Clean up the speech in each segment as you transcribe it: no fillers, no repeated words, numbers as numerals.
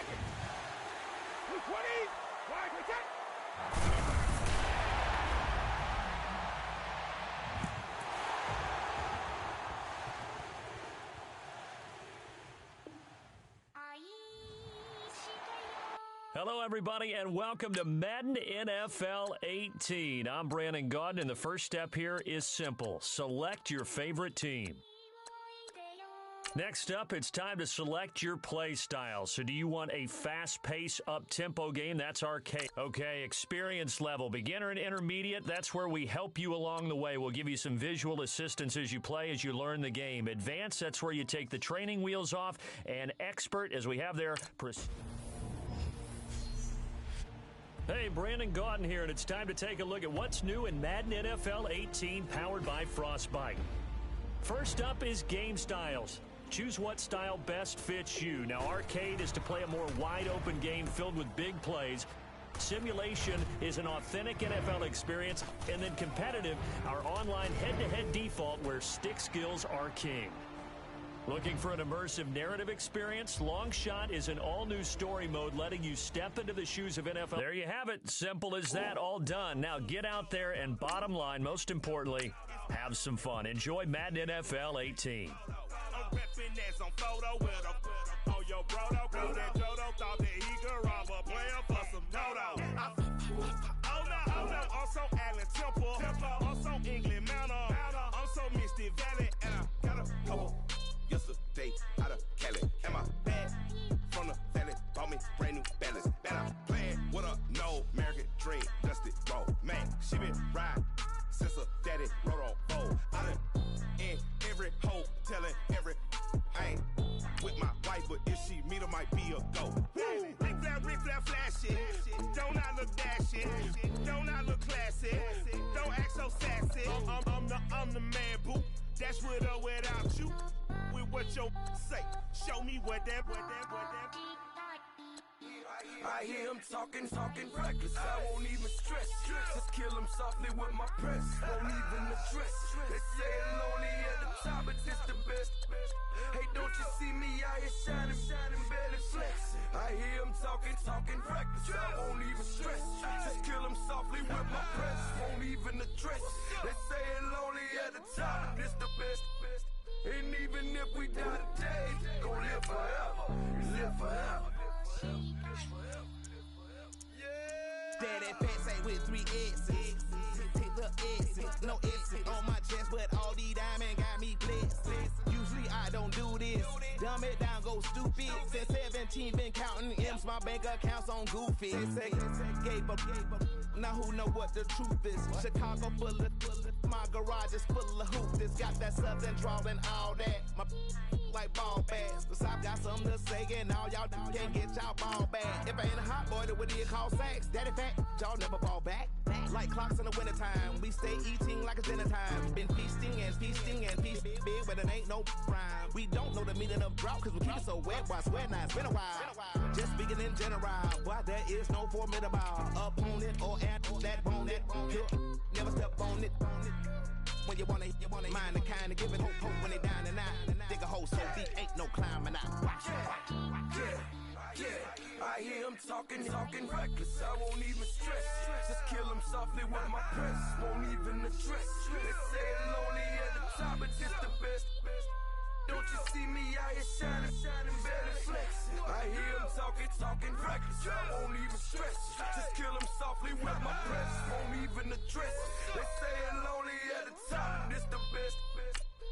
second. 220. Wide protect. Hello, everybody, and welcome to Madden NFL 18. I'm Brandon Gaudin, and the first step here is simple. Select your favorite team. Next up, it's time to select your play style. So do you want a fast-paced, up-tempo game? That's arcade. Okay, experience level. Beginner and intermediate, that's where we help you along the way. We'll give you some visual assistance as you play, as you learn the game. Advanced, that's where you take the training wheels off. And expert, as we have there, Hey, Brandon Gaudin here, and it's time to take a look at what's new in Madden NFL 18, powered by Frostbite. First up is game styles. Choose what style best fits you. Now, arcade is to play a more wide-open game filled with big plays. Simulation is an authentic NFL experience. And then competitive, our online head-to-head default where stick skills are king. Looking for an immersive narrative experience? Long Shot is an all-new story mode letting you step into the shoes of NFL. There you have it. Simple as that, all done. Now get out there and bottom line, most importantly, have some fun. Enjoy Madden NFL 18. I'm reppin' that some photo with a on your brodo. Cause that Jodo thought that he could rob a player for some Toto. Oh no, also Allen Temple. Also England Mountain. Also Misty Valley. And I got a couple yesterday out of Cali. And my bag from the valley bought me brand new balance. And I'm playing with a no American dream. Dusty roll. Man, she been riding since her daddy rode on bowl. I done in every hole telling every I ain't with my wife, but if she meet her, might be a go. Rick Flair flashing. Don't I look dashing? Don't I look classy? Don't act so sassy. I'm the man, boo. Dash with or without you. With what your say. Show me what that. I hear him talking reckless. I won't even stress. Just kill him softly with my press. Won't even address. They say it lonely at the top, but this the best. Hey, don't you see me out here shining, barely flexing. I hear him talking reckless. I won't even stress. Just kill him softly with my press. Won't even address. They say it lonely at the top, but this the best. And even if we die today, gon' live forever. Live forever. Daddy Patsy with 3 S's. Take the S's, no S's on my chest, but all these diamonds got me blessed. Usually I don't do this. Dumb it down, go stupid. Since 17, been counting M's, my bank account's on Goofy. Say, gave up. Now who know what the truth is? Chicago full of, my garage is full of hoops. It's got that southern drawl and all that. My like ball bags. The South got something to say, and all y'all can't get y'all ball back. If I ain't a hot boy, then what do you call sacks? Daddy fat, y'all never ball back. Like clocks in the wintertime, we stay eating like it's dinner time. Been feasting and feasting big, but it ain't no rhyme. We don't know the meaning of drought, cause we keep it so wet. Why swear now, it's been a while. Just speaking in general, why there is no formidable opponent or at that bone that never step on it. When you wanna mind the kind of giving hope when they down and out. Dig a hole so deep, ain't no climbing out. Watch. Yeah, I hear him talking reckless. I won't even stress. Just kill him softly with my press. Won't even address. They say it lonely at the top, but this the best. Don't you see me out here shining, barely flexing. I hear him talking reckless. I won't even stress. Just kill him softly with my press. Won't even address. They say it lonely at the top, this the best.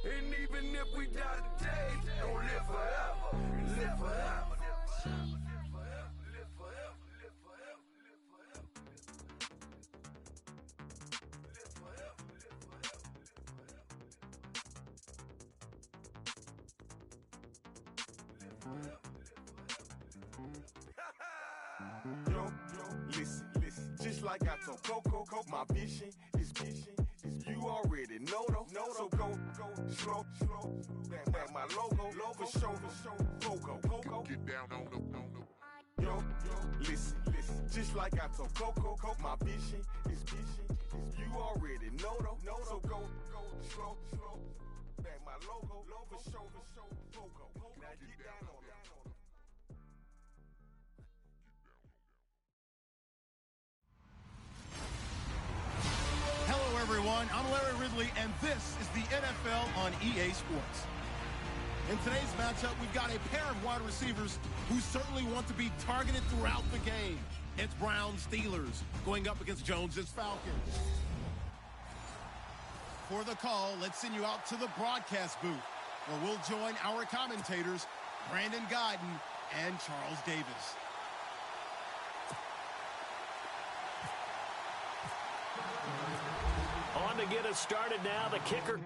And even if we die today, don't live forever. Live forever. Yo, listen, just like I told Coco, my vision is you already know though. So go slow, back my logo, for show, Coco. Get down on the. Yo, listen, just like I told Coco, my vision is you already know though. So go slow, back my logo, for show, Coco. Now get down on it. This is the NFL on EA Sports. In today's matchup, we've got a pair of wide receivers who certainly want to be targeted throughout the game. It's Browns Steelers going up against Jones's Falcons. For the call, let's send you out to the broadcast booth, where we'll join our commentators, Brandon Gaudin and Charles Davis. On to get us started now, the kicker.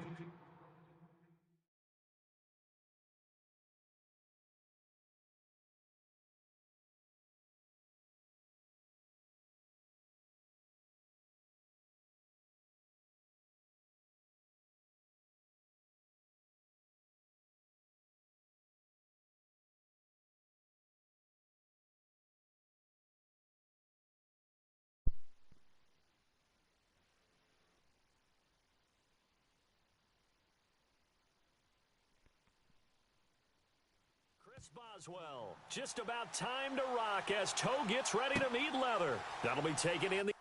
Boswell, just about time to rock as Toe gets ready to meet leather. That'll be taken in the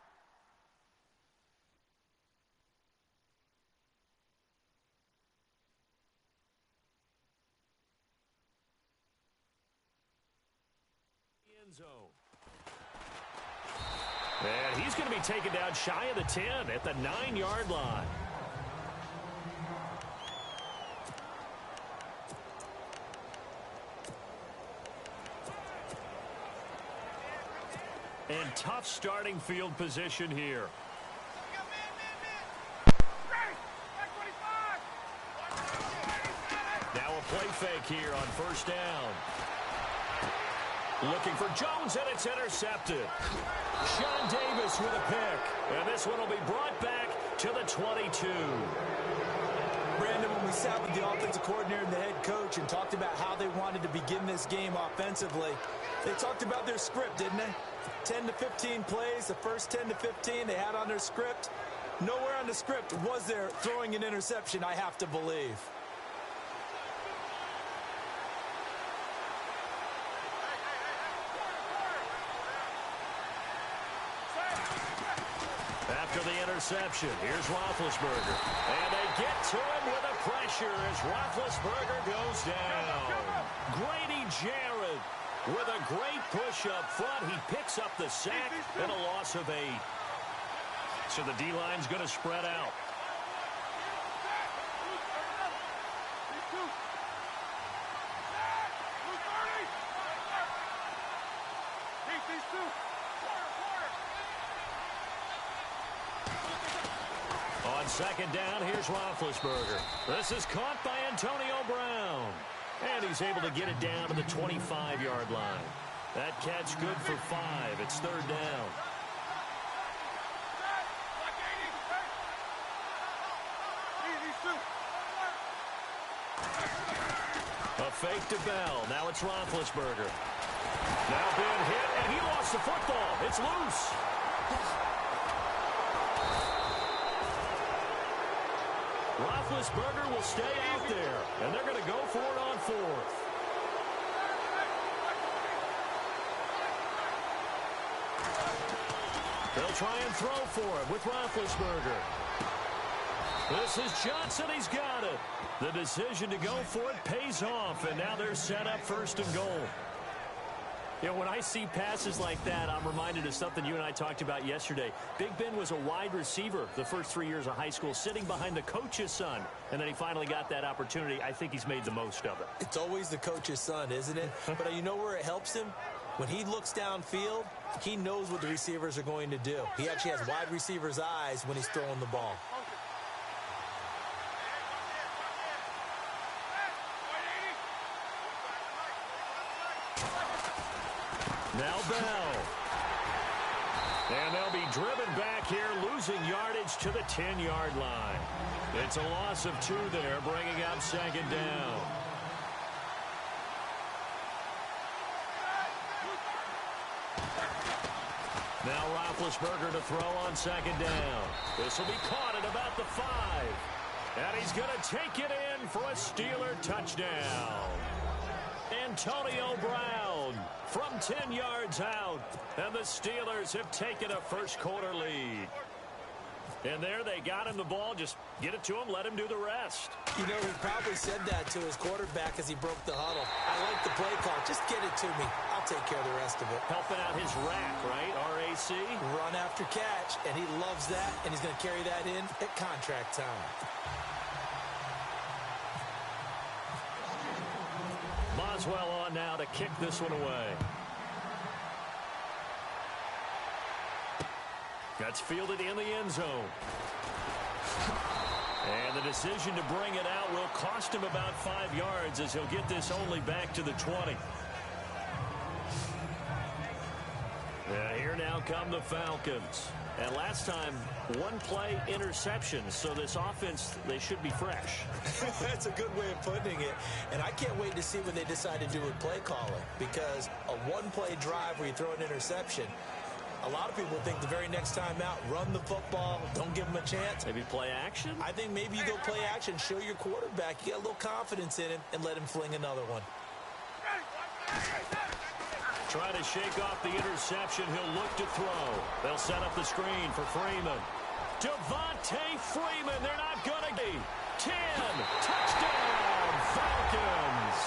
end zone. And he's going to be taken down shy of the 10 at the 9-yard line. And tough starting field position here. Now a play fake here on first down. Looking for Jones, and it's intercepted. Sean Davis with a pick. And this one will be brought back to the 22. Brandon, when we sat with the offensive coordinator and the head coach and talked about how they wanted to begin this game offensively, they talked about their script, didn't they? 10 to 15 plays, the first 10 to 15 they had on their script. Nowhere on the script was there throwing an interception, I have to believe. After the interception, here's Roethlisberger. And they get to him with a pressure as Roethlisberger goes down. Grady Jarrett with a great push up front. He picks up the sack and a loss of 8. So the D-line's going to spread out. On second down, here's Roethlisberger. This is caught by Antonio Brown. And he's able to get it down to the 25-yard line. That catch good for 5. It's third down. A fake to Bell. Now it's Roethlisberger. Now being hit, and he lost the football. It's loose. Roethlisberger will stay out there, and they're going to go for it on 4th. They'll try and throw for it with Roethlisberger. This is Johnson. He's got it. The decision to go for it pays off, and now they're set up first and goal. You know, when I see passes like that, I'm reminded of something you and I talked about yesterday. Big Ben was a wide receiver the first 3 years of high school, sitting behind the coach's son, and then he finally got that opportunity. I think he's made the most of it. It's always the coach's son, isn't it? But you know where it helps him? When he looks downfield, he knows what the receivers are going to do. He actually has wide receivers' eyes when he's throwing the ball. Now Bell. And they'll be driven back here, losing yardage to the 10-yard line. It's a loss of 2 there, bringing up second down. Now Roethlisberger to throw on second down. This will be caught at about the 5. And he's going to take it in for a Steeler touchdown. Antonio Brown from 10 yards out. And the Steelers have taken a first quarter lead. And there they got him the ball. Just get it to him, let him do the rest. You know, he probably said that to his quarterback as he broke the huddle. I like the play call. Just get it to me. I'll take care of the rest of it. Helping out his rack, right? RAC. Run after catch, and he loves that, and he's going to carry that in at contract time. Boswell on now to kick this one away. That's fielded in the end zone. And the decision to bring it out will cost him about 5 yards as he'll get this only back to the 20. Here now come the Falcons. And last time, one play interception. So this offense, they should be fresh. That's a good way of putting it. And I can't wait to see what they decide to do with play calling. Because a one-play drive where you throw an interception, a lot of people think the very next time out, run the football, don't give them a chance. Maybe play action? I think maybe you go play action, show your quarterback, you get a little confidence in him, and let him fling another one. Try to shake off the interception. He'll look to throw. They'll set up the screen for Freeman. Devontae Freeman. They're not going to be. 10. Touchdown, Falcons.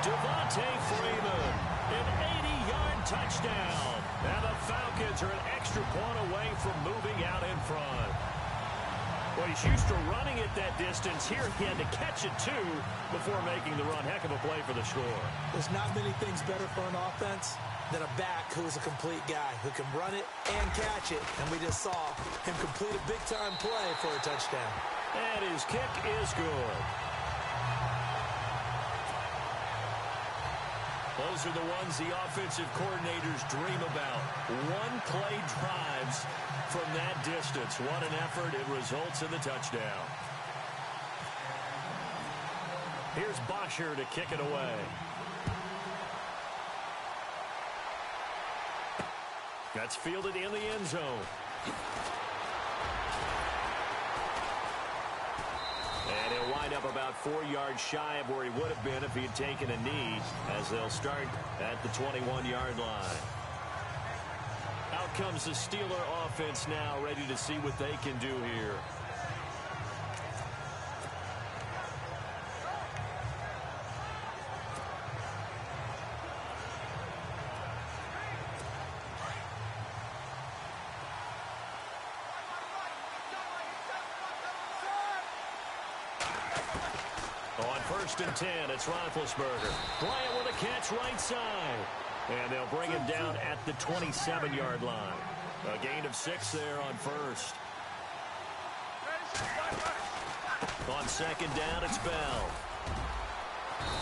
Devontae Freeman. An 80-yard touchdown. And the Falcons are an extra point away from moving out in front. Well, he's used to running it that distance. Here he had to catch it, too, before making the run. Heck of a play for the score. There's not many things better for an offense than a back who is a complete guy who can run it and catch it. And we just saw him complete a big-time play for a touchdown. And his kick is good. Those are the ones the offensive coordinators dream about. One-play drives from that distance. What an effort. It results in the touchdown. Here's Bosher to kick it away. That's fielded in the end zone. And he'll wind up about 4 yards shy of where he would have been if he had taken a knee, as they'll start at the 21-yard line. Out comes the Steeler offense now, ready to see what they can do here. On 1st and 10, it's Roethlisberger. Bryant with a catch right side. And they'll bring him down at the 27-yard line. A gain of 6 there on 1st. On 2nd down, it's Bell.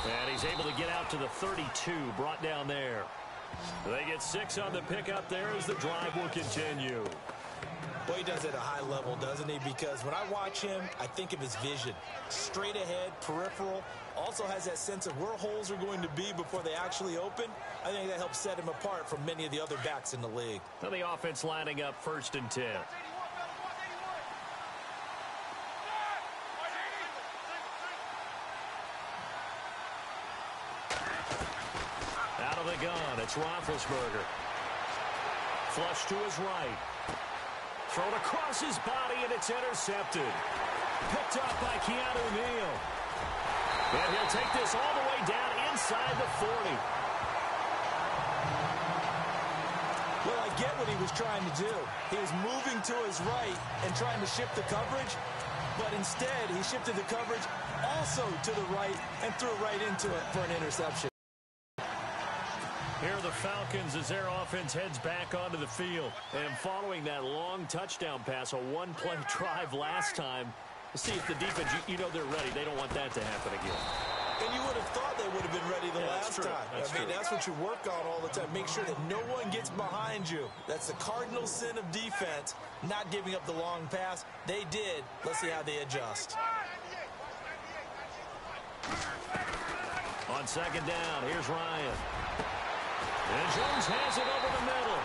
And he's able to get out to the 32, brought down there. They get 6 on the pickup there as the drive will continue. Well, he does it at a high level, doesn't he? Because when I watch him, I think of his vision. Straight ahead, peripheral. Also has that sense of where holes are going to be before they actually open. I think that helps set him apart from many of the other backs in the league. Now the offense lining up 1st and 10. Out of the gun, it's Roethlisberger. Flush to his right. Thrown across his body, and it's intercepted. Picked up by Keanu Neal. And he'll take this all the way down inside the 40. Well, I get what he was trying to do. He was moving to his right and trying to shift the coverage, but instead he shifted the coverage also to the right and threw it right into it for an interception. Here are the Falcons as their offense heads back onto the field. And following that long touchdown pass, a one-play drive last time, see if the defense, you know they're ready. They don't want that to happen again. And you would have thought they would have been ready the last time. That's true. That's what you work on all the time. Make sure that no one gets behind you. That's the cardinal sin of defense, not giving up the long pass. They did. Let's see how they adjust. On 2nd down, here's Ryan. And Jones has it over the middle.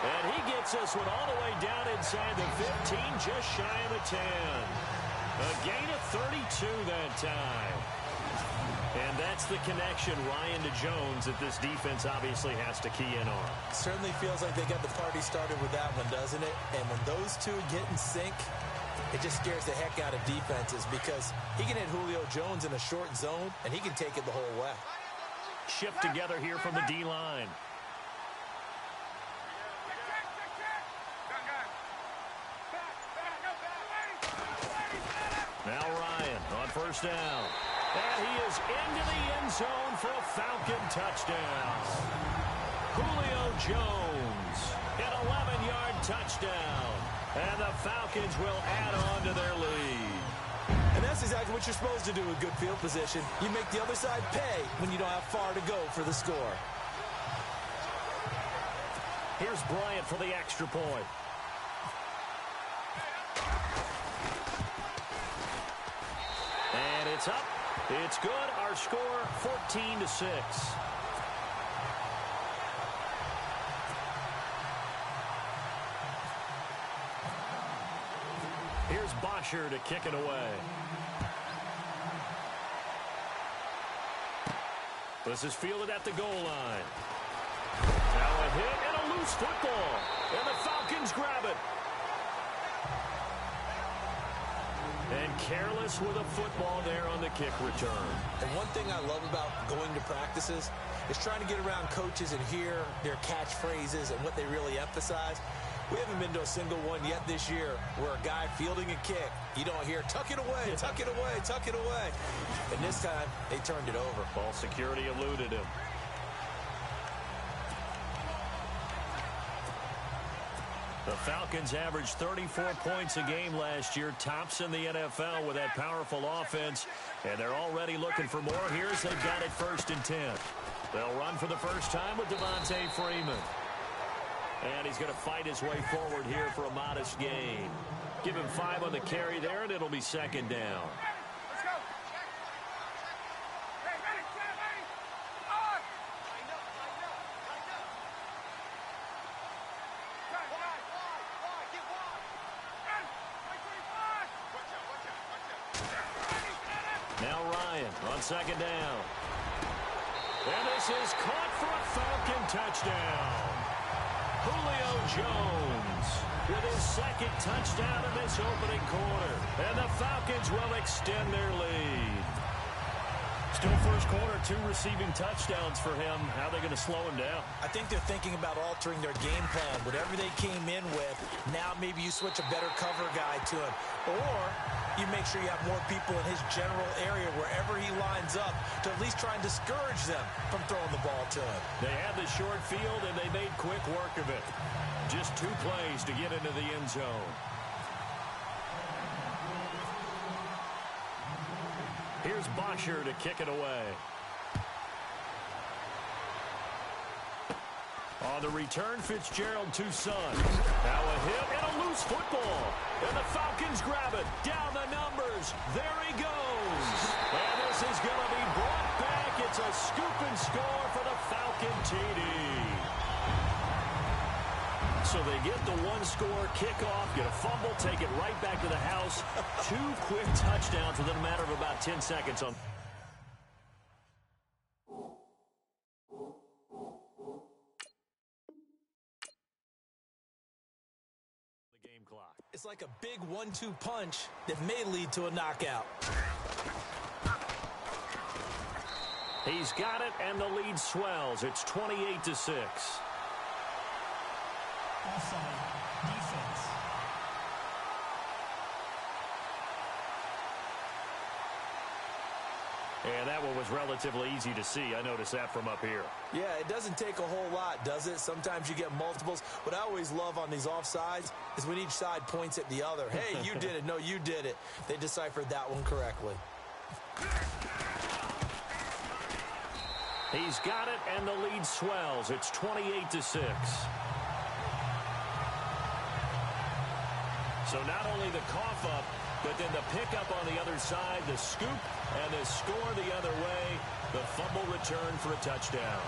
And he gets this one all the way down inside the 15, just shy of the 10. A gain of 32 that time. And that's the connection, Ryan to Jones, that this defense obviously has to key in on. Certainly feels like they got the party started with that one, doesn't it? And when those two get in sync, it just scares the heck out of defenses because he can hit Julio Jones in a short zone, and he can take it the whole way. Shift together here from the D-line. Now Ryan on first down. And he is into the end zone for a Falcon touchdown. Julio Jones, an 11-yard touchdown. And the Falcons will add on to their lead. And that's exactly what you're supposed to do with good field position. You make the other side pay when you don't have far to go for the score. Here's Bryant for the extra point. And it's up. It's good. Our score, 14-6. Here's Bosher to kick it away. This is fielded at the goal line. Now a hit and a loose football. And the Falcons grab it. And careless with a football there on the kick return. And one thing I love about going to practices is trying to get around coaches and hear their catchphrases and what they really emphasize. We haven't been to a single one yet this year where a guy fielding a kick, you don't hear, tuck it away, tuck it away, tuck it away. And this time, they turned it over. Ball security eluded him. The Falcons averaged 34 points a game last year, tops in the NFL with that powerful offense, and they're already looking for more. Here's they've got it 1st and 10. They'll run for the first time with Devontae Freeman. And he's going to fight his way forward here for a modest gain. Give him 5 on the carry there, and it'll be 2nd down. Now Ryan on 2nd down. And this is caught for a Falcon touchdown. Julio Jones with his 2nd touchdown in this opening quarter. And the Falcons will extend their lead. Still first quarter, 2 receiving touchdowns for him. How are they going to slow him down? I think they're thinking about altering their game plan. Whatever they came in with, now maybe you switch a better cover guy to him. Or you make sure you have more people in his general area wherever he lines up to at least try and discourage them from throwing the ball to him. They had the short field, and they made quick work of it. Just 2 plays to get into the end zone. Here's Bosher to kick it away. On the return, Fitzgerald, 2 sons. Now a hit and a loose football. And the Falcons grab it. Down the numbers. There he goes. And this is going to be brought back. It's a scoop and score for the Falcon TD. So they get the 1-score kickoff, get a fumble, take it right back to the house. 2 quick touchdowns within a matter of about 10 seconds on the game clock. It's like a big 1-2 punch that may lead to a knockout. He's got it, and the lead swells. It's 28-6. Offside, defense. And that one was relatively easy to see. I noticed that from up here. Yeah, it doesn't take a whole lot, does it? Sometimes you get multiples. What I always love on these offsides is when each side points at the other. Hey, you did it. No, you did it. They deciphered that one correctly. He's got it, and the lead swells. It's 28-6. So not only the cough up, but then the pickup on the other side, the scoop, and the score the other way, the fumble return for a touchdown.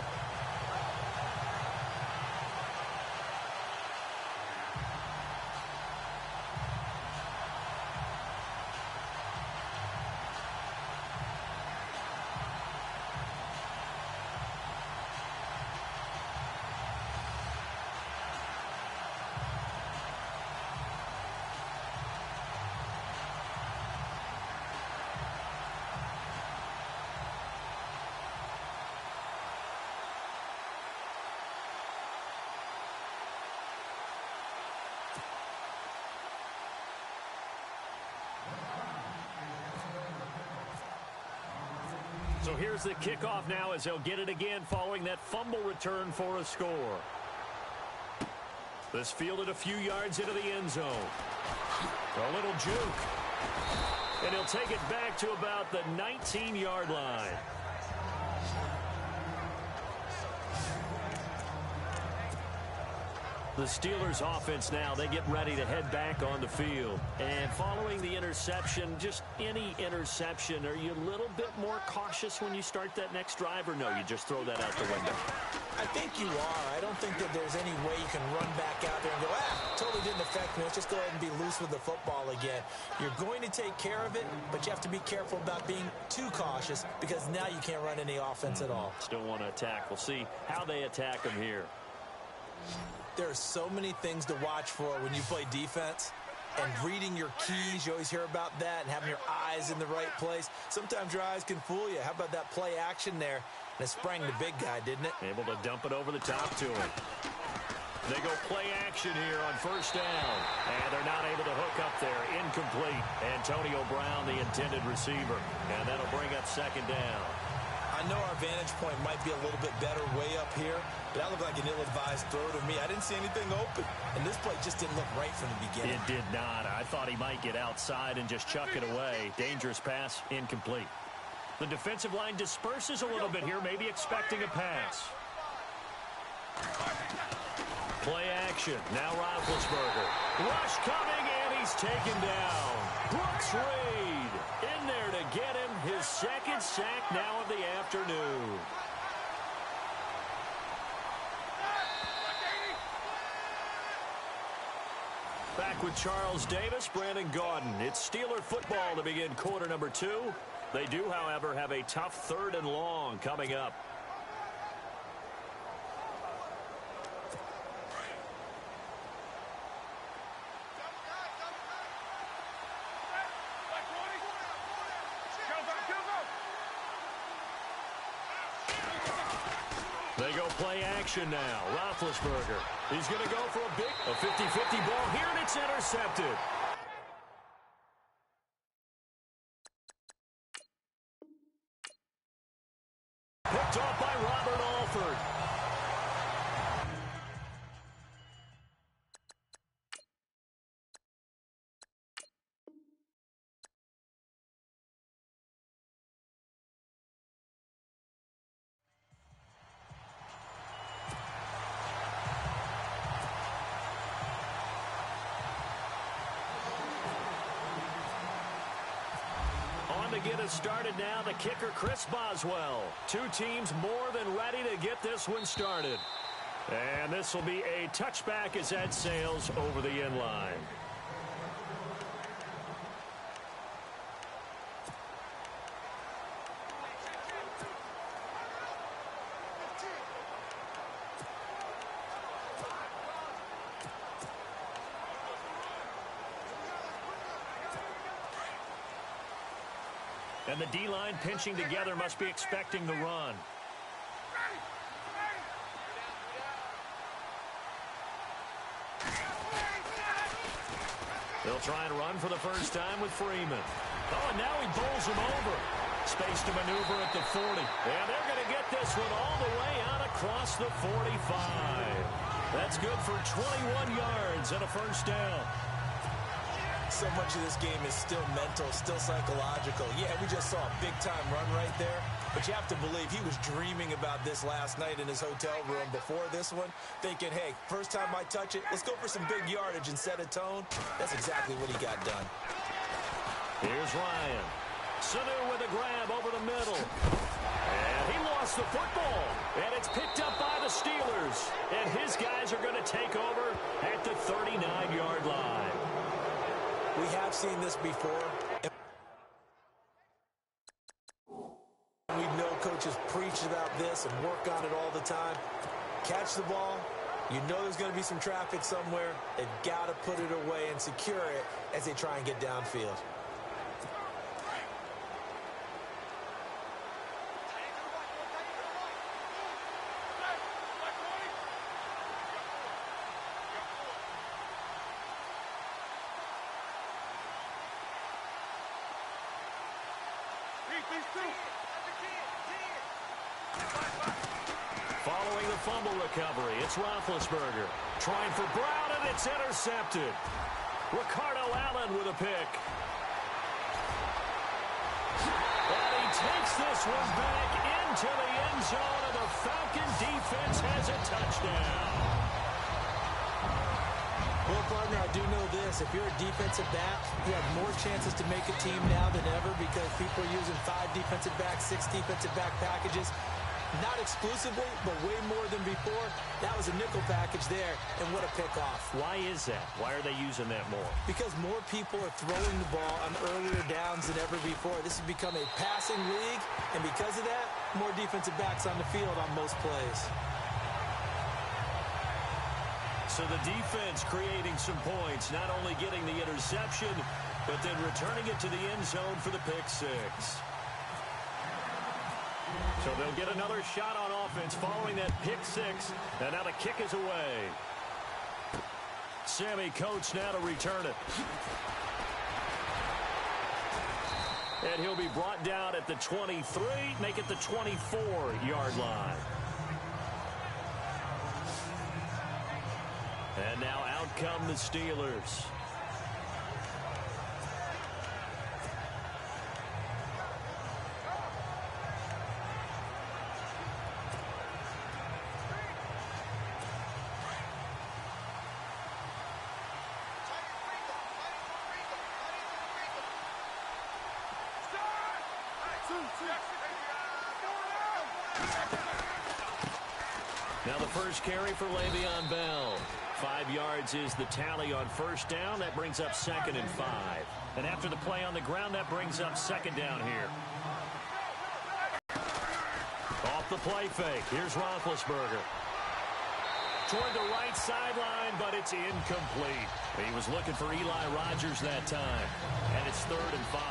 So here's the kickoff now as they'll get it again following that fumble return for a score. This fielded a few yards into the end zone. A little juke. And he'll take it back to about the 19-yard line. The Steelers offense now, they get ready to head back on the field. And following the interception, just any interception, are you a little bit more cautious when you start that next drive, or no, you just throw that out the window? I think you are. I don't think that there's any way you can run back out there and go, totally didn't affect me. Let's just go ahead and be loose with the football again. You're going to take care of it, but you have to be careful about being too cautious because now you can't run any offense at all. Still want to attack. We'll see how they attack them here. There are so many things to watch for when you play defense, and reading your keys, you always hear about that, and having your eyes in the right place. Sometimes your eyes can fool you. How about that play action there? And it sprang the big guy, didn't it? Able to dump it over the top to him. They go play action here on first down, and they're not able to hook up there. Incomplete. Antonio Brown, the intended receiver, and that'll bring up second down. I know our vantage point might be a little bit better way up here, but that looked like an ill-advised throw to me. I didn't see anything open, and this play just didn't look right from the beginning. It did not. I thought he might get outside and just chuck it away. Dangerous pass, incomplete. The defensive line disperses a little bit here, maybe expecting a pass. Play action. Now Roethlisberger. Rush coming, and he's taken down. Brooks Reed in there to get him his second sack now of the afternoon. Back with Charles Davis, Brandon Gaudin. It's Steeler football to begin quarter number 2. They do, however, have a tough 3rd and long coming up. They go play action now. Roethlisberger. He's going to go for a 50-50 ball here, and it's intercepted. Picked off by Robert Alford. To get us started now, the kicker, Chris Boswell. Two teams more than ready to get this one started. And this will be a touchback as that sails over the end line. And the D-line pinching together must be expecting the run. They'll try and run for the first time with Freeman. Oh, and now he bowls him over. Space to maneuver at the 40. And they're going to get this one all the way out across the 45. That's good for 21 yards and a first down. So much of this game is still mental, still psychological. Yeah, we just saw a big-time run right there, but you have to believe he was dreaming about this last night in his hotel room before this one, thinking, hey, first time I touch it, let's go for some big yardage and set a tone. That's exactly what he got done. Here's Ryan. Sanu with a grab over the middle. And he lost the football, and it's picked up by the Steelers. And his guys are going to take over at the 39-yard line. We have seen this before. We know coaches preach about this and work on it all the time. Catch the ball. You know there's going to be some traffic somewhere. They've got to put it away and secure it as they try and get downfield. fumble recovery. It's Roethlisberger. Trying for Brown, and it's intercepted. Ricardo Allen with a pick. And he takes this one back into the end zone, and the Falcon defense has a touchdown. Well, partner, I do know this. If you're a defensive back, you have more chances to make a team now than ever because people are using 5 defensive backs, 6 defensive back packages. Not exclusively, but way more than before. That was a nickel package there, and what a pickoff. Why is that? Why are they using that more? Because more people are throwing the ball on earlier downs than ever before. This has become a passing league, and because of that, more defensive backs on the field on most plays. So the defense creating some points, not only getting the interception, but then returning it to the end zone for the pick 6. So they'll get another shot on offense following that pick 6, and now the kick is away. Sammy Coates now to return it. And he'll be brought down at the 23, make it the 24-yard line. And now out come the Steelers. Now the first carry for Le'Veon Bell. 5 yards is the tally on first down. That brings up 2nd and 5. And after the play on the ground, that brings up 2nd down here. Off the play fake. Here's Roethlisberger. Toward the right sideline, but it's incomplete. He was looking for Eli Rogers that time. And it's 3rd and 5.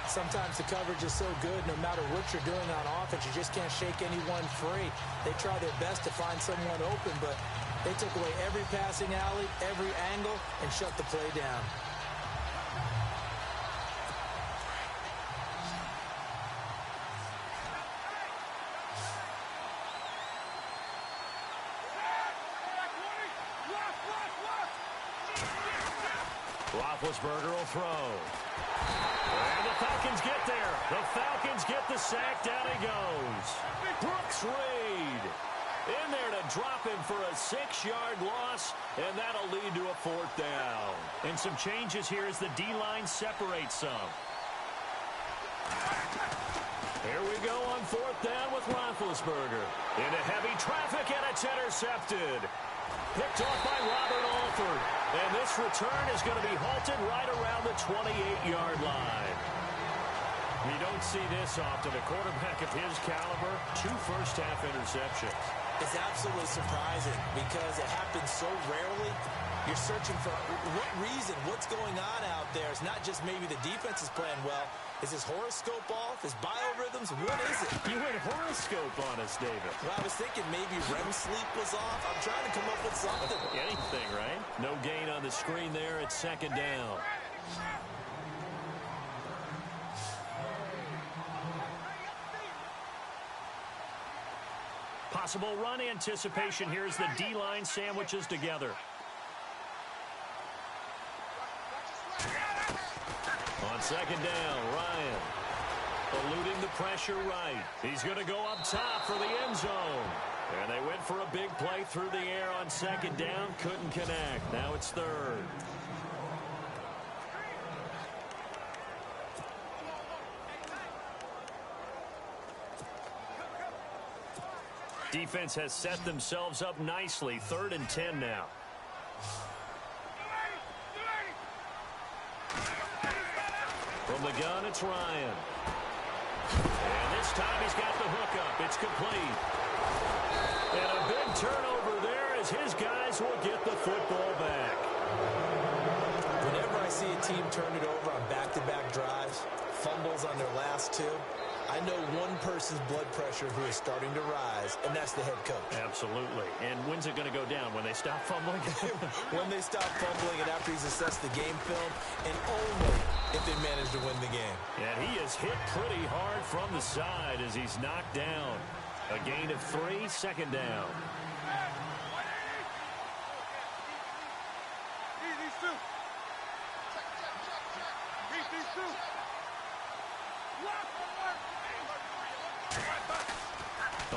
Sometimes the coverage is so good, no matter what you're doing on offense, you just can't shake anyone free. They try their best to find someone open, but they took away every passing alley, every angle, and shut the play down. Roethlisberger will throw. And the Falcons get there. The Falcons get the sack. Down he goes. Brooks Reed in there to drop him for a 6-yard loss, and that'll lead to a 4th down. And some changes here as the D-line separates some. Here we go on 4th down with Roethlisberger. Into heavy traffic, and it's intercepted. Picked off by Robert Alford. And this return is going to be halted right around the 28-yard line. You don't see this often. A quarterback of his caliber, 2 first-half interceptions. It's absolutely surprising because it happens so rarely. You're searching for what reason, what's going on out there. It's not just maybe the defense is playing well. Is his horoscope off? His biorhythms? What is it? You went horoscope on us, David. Well, I was thinking maybe REM sleep was off. I'm trying to come up with something. Anything, right? No gain on the screen there. It's 2nd down. Possible run anticipation here as the D-line sandwiches together. On 2nd down, Ryan eluding the pressure right. He's going to go up top for the end zone. And they went for a big play through the air on 2nd down. Couldn't connect. Now it's 3rd. Defense has set themselves up nicely. 3rd and 10 now. From the gun, it's Ryan. And this time he's got the hookup. It's complete. And a big turnover there as his guys will get the football back. Whenever I see a team turn it over on back-to-back drives, fumbles on their last 2, I know one person's blood pressure who is starting to rise, and that's the head coach. Absolutely. And when's it going to go down? When they stop fumbling? When they stop fumbling and after he's assessed the game film, and only if they manage to win the game. And he is hit pretty hard from the side as he's knocked down. A gain of 3, second down. These two. These two.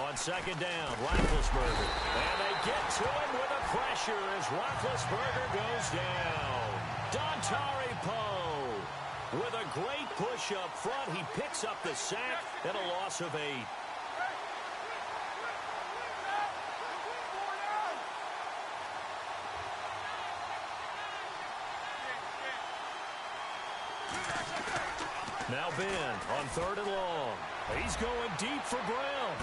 On second down, Roethlisberger. And they get to him with a pressure as Roethlisberger goes down. Dontari Poe with a great push up front. He picks up the sack and a loss of 8. Now Ben on 3rd and long. He's going deep for Brown.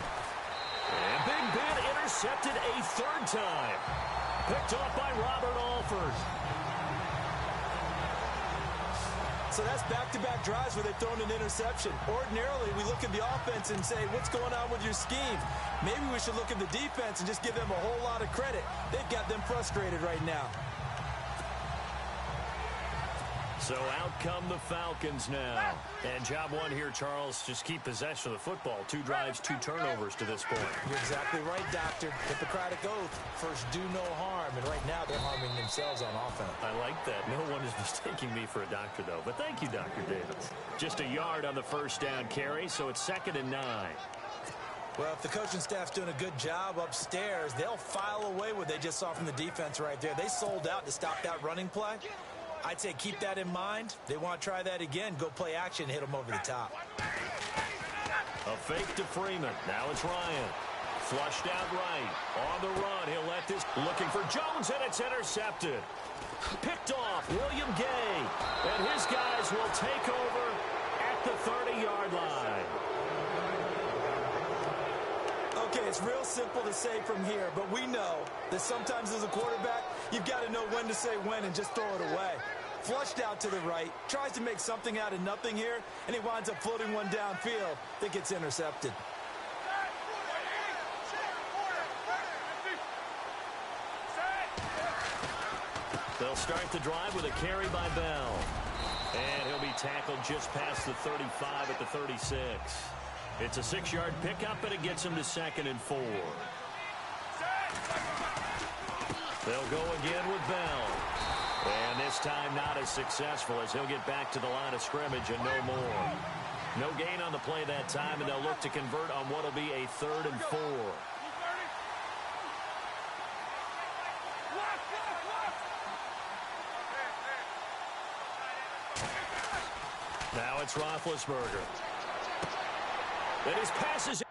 And Big Ben intercepted a 3rd time. Picked off by Robert Alford. So that's back-to-back drives where they've thrown an interception. Ordinarily, we look at the offense and say, what's going on with your scheme? Maybe we should look at the defense and just give them a whole lot of credit. They've got them frustrated right now. So out come the Falcons now. And job one here, Charles, just keep possession of the football. 2 drives, 2 turnovers to this point. You're exactly right, Doctor. Hippocratic oath. First, do no harm. And right now, they're harming themselves on offense. I like that. No one is mistaking me for a doctor, though. But thank you, Dr. Davis. Just a yard on the first down carry, so it's 2nd and 9. Well, if the coaching staff's doing a good job upstairs, they'll file away what they just saw from the defense right there. They sold out to stop that running play. I'd say keep that in mind. They want to try that again. Go play action, hit them over the top. A fake to Freeman. Now it's Ryan. Flushed out right. On the run. He'll let this. Looking for Jones, and it's intercepted. Picked off William Gay. And his guys will take over at the 30-yard line. Okay, it's real simple to say from here, but we know that sometimes as a quarterback, you've got to know when to say when and just throw it away. Flushed out to the right, tries to make something out of nothing here, and he winds up floating one downfield that gets intercepted. They'll start the drive with a carry by Bell. And he'll be tackled just past the 35 at the 36. It's a 6-yard pickup, and it gets him to 2nd and 4. They'll go again with Bell. And this time not as successful as he'll get back to the line of scrimmage and no more. No gain on the play that time, and they'll look to convert on what will be a 3rd and 4. Now it's Roethlisberger. And his passes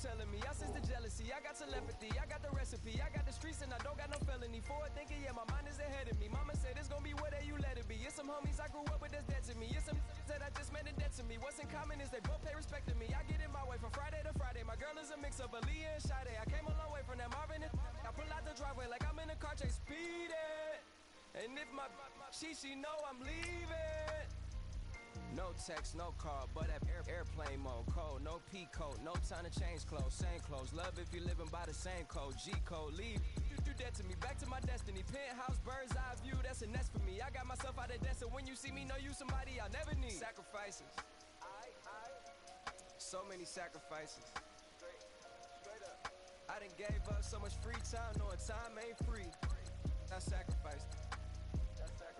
telling me. I sense the jealousy, I got telepathy, I got the recipe, I got the streets and I don't got no felony. Forward thinking, yeah, my mind is ahead of me. Mama said it's gonna be whatever you let it be. It's some homies I grew up with that's dead to me. It's some that I just met in debt to me. What's in common is they both pay respect to me. I get in my way from Friday to Friday. My girl is a mix of Aaliyah and Sade. I came a long way from that Marvin and I pull out the driveway like I'm in a car chase speeding. And if my she know I'm leaving. No text, no call, but at airplane mode. Code, no P code, no time to change clothes. Same clothes, love if you living by the same code. G code, leave. You dead to me, back to my destiny. Penthouse, bird's eye view, that's a nest for me. I got myself out of debt, so when you see me, know you somebody I'll never need. Sacrifices. So many sacrifices. Straight up. I done gave up so much free time, knowing time ain't free. I sacrificed.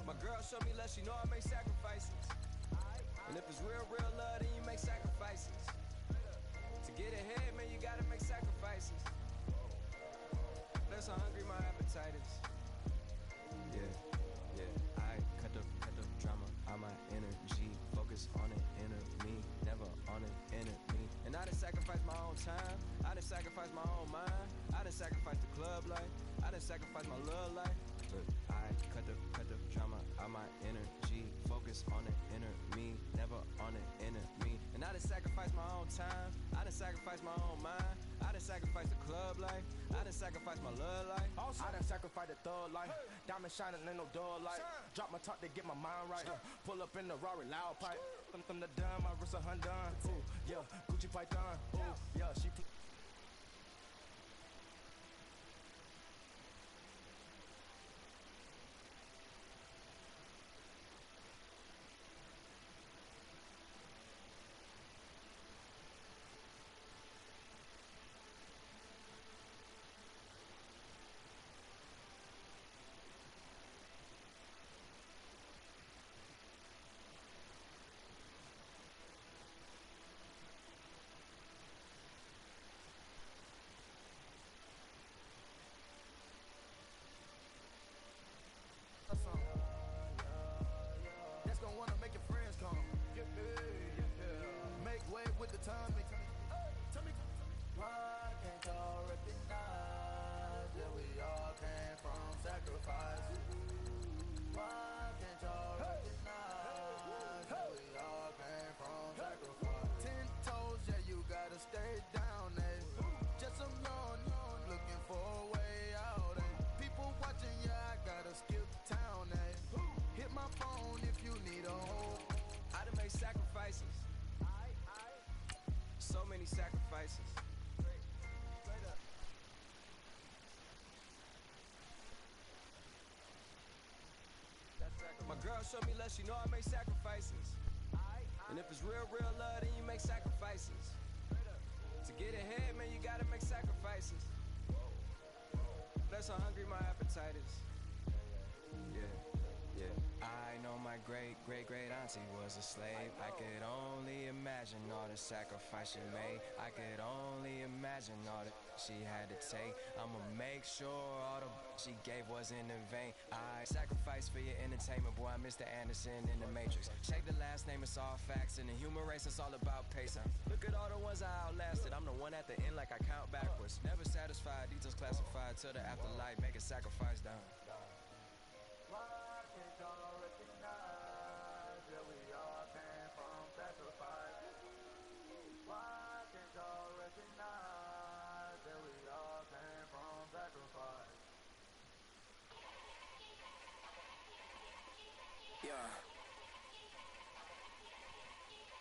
My girl showed me love, she know I make sacrifices. And if it's real love, then you make sacrifices. To get ahead, man, you gotta make sacrifices. That's how hungry my appetite is. Yeah. I cut the drama out my energy. Focus on it, inner me, never on it, enemy. And I done sacrificed my own time. I done sacrificed my own mind. I done sacrificed the club life. I done sacrificed my love life. But I cut the drama out my energy. Focus on it, inner me, never on it, enemy. And I done sacrificed my own time. I done sacrificed my own mind. I done sacrificed the club life. I done sacrificed my love life. Also, I done sacrificed the thug life. Diamond shining, ain't no dull light. Drop my top to get my mind right. Pull up in the Rari loud pipe. From the dime, my wrist a Hyundai. Ooh, yeah, Gucci Python. Ooh, yeah, she. That's gonna wanna make your friends come. Make way with the time. Tell me, why can't y'all recognize that we all came from sacrifice? Why can't y'all recognize that we all came from sacrifice? 10 toes, yeah, you gotta stay down there. Just some young, looking for a way out. People watching, yeah, I gotta skip town. Hit my phone if you need a hold. I done made sacrifices. So many sacrifices. Straight up. My girl showed me love, she know I make sacrifices. And if it's real love, then you make sacrifices. To get ahead, man, you gotta make sacrifices. That's how hungry my appetite is. Yeah. I know my great auntie was a slave. I could only imagine all the sacrifice she made. I could only imagine all that she had to take. I'ma make sure all the she gave wasn't in vain. I sacrificed for your entertainment, boy. I'm Mr. Anderson in the Matrix. Check the last name, it's all facts. In the human race, it's all about pacing. Look at all the ones I outlasted. I'm the one at the end, like I count backwards. Never satisfied, details classified till the afterlife. Make a sacrifice down.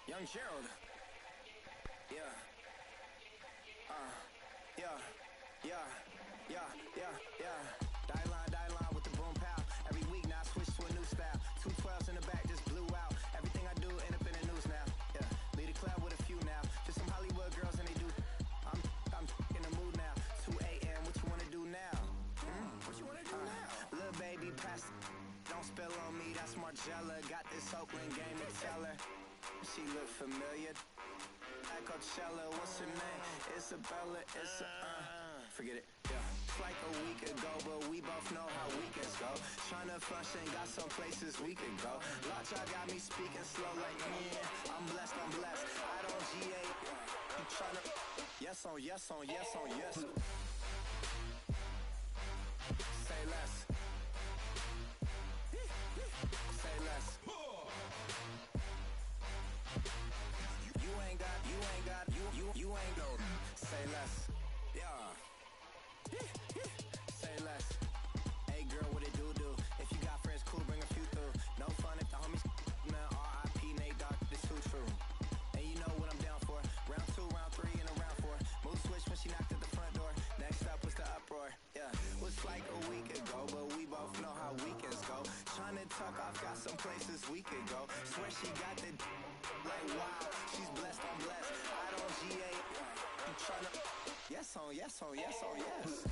Young Gerald. Die line with the boom pow. Every week now I switch to a new style. 212s in the back just blew out. Everything I do end up in the news now. Yeah, lead a club with a few now. Just some Hollywood girls and they do. I'm in the mood now. 2 a.m. What you wanna do now? What you wanna do now? Little baby, pass. Don't spill on me. That's Margella. Got this Oakland game to tell her. She look familiar. Like Coachella, what's her name? Isabella, forget it, yeah. It's like a week ago, but we both know how weekends go. Tryna function, got some places we could go. Lot y'all got me speaking slow like, yeah, I'm blessed. I don't GA. You tryna Yes on yes on yes on yes. Say less. Say less. You ain't got, you ain't no. Say less. Yeah. Say less. Hey girl, what it do? If you got friends, cool, bring a few through. No fun if the homies man, R.I.P. Nate Dogg, this too true. And you know what I'm down for. Round 2, round 3, and a round 4. Mood switch when she knocked at the front door. Next up was the uproar. Yeah, was like a week ago, but we both know how weekends go. Trying to tuck off, got some places we could go. Swear she got the like wow, she's blessed, I'm blessed. I don't GA. I'm trying to yes on yes on yes on yes.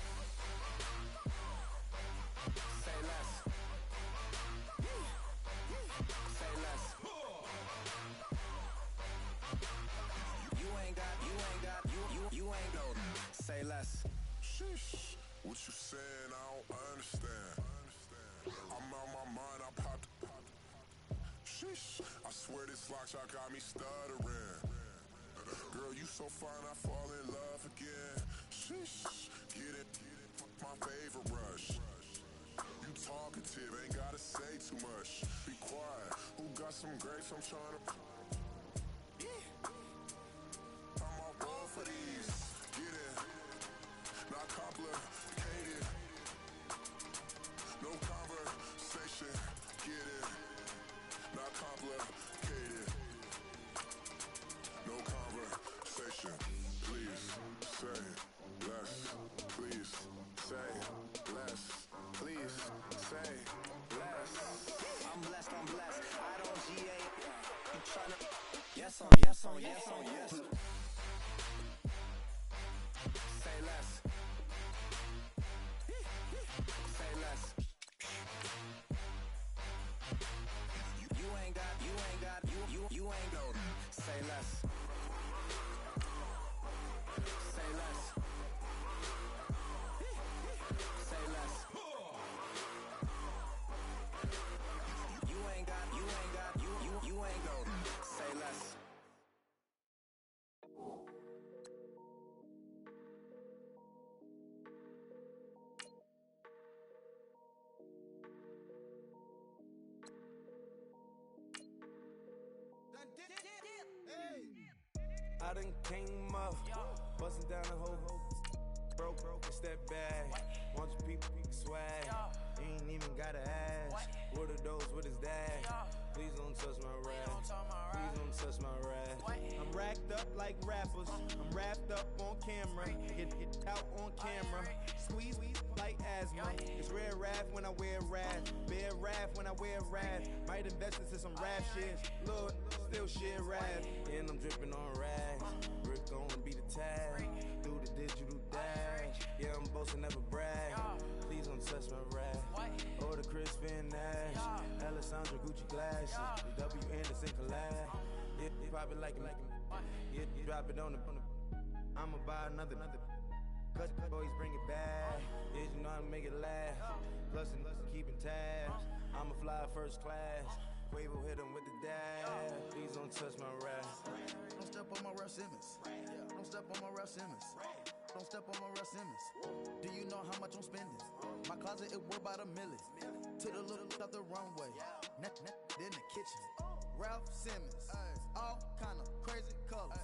Say less. Say less. You ain't got, you ain't no. Say less. Sheesh, what you saying? I don't understand. I'm out my mind, I popped. Sheesh, I swear this lock shot got me stuttering. Girl, you so fine, I fall in love again. Sheesh, get it, my favorite rush. You talkative, ain't gotta say too much. Be quiet, who got some grapes? I'm trying to. I'm all roll for these. Get it, not complicated. No conversation, get it, not complicated. No conversation, please say less. Please say less. Please say less. I'm blessed, I don't GA. I'm trying to yes on yes on yes on yes. Say less. Say less. You ain't got, you ain't no. Say less. Say less. Say less. You ain't got, you ain't no. Say less. I done came up, bustin' down the whole broke, step back. Want your people swag, ain't even gotta ask. What are those, what is that? Please don't touch my rap, please don't touch my rap. I'm racked up like rappers, I'm wrapped up on camera, get out on camera, squeeze like asthma. It's rare wrath when I wear wrath, bare wrath when I wear wrath. Might invest into some rap shit, look, still shit wrath. And I'm dripping on rags, Rick gonna be the tag, through the digital dash. Yeah, I'm boasting, never brag, please don't touch my rap. Or the Chris Van Nash, Alessandra Gucci glasses, the W Anderson collab. Yeah, pop it like it, yeah, drop it on the. I'ma buy another. Cause boys bring it back. Yeah, you know how to make it last. Plus and keeping tabs. I'ma fly first class. Quavo hit him with the dash. Please don't touch my rap. Don't step on my Ralph Simmons. Don't step on my Ralph Simmons. Don't step on my Ralph Simmons. Do you know how much I'm spending? My closet it worth about $1 million. To the little out the runway. Net in the kitchen. Ralph Simmons. All kind of crazy colors.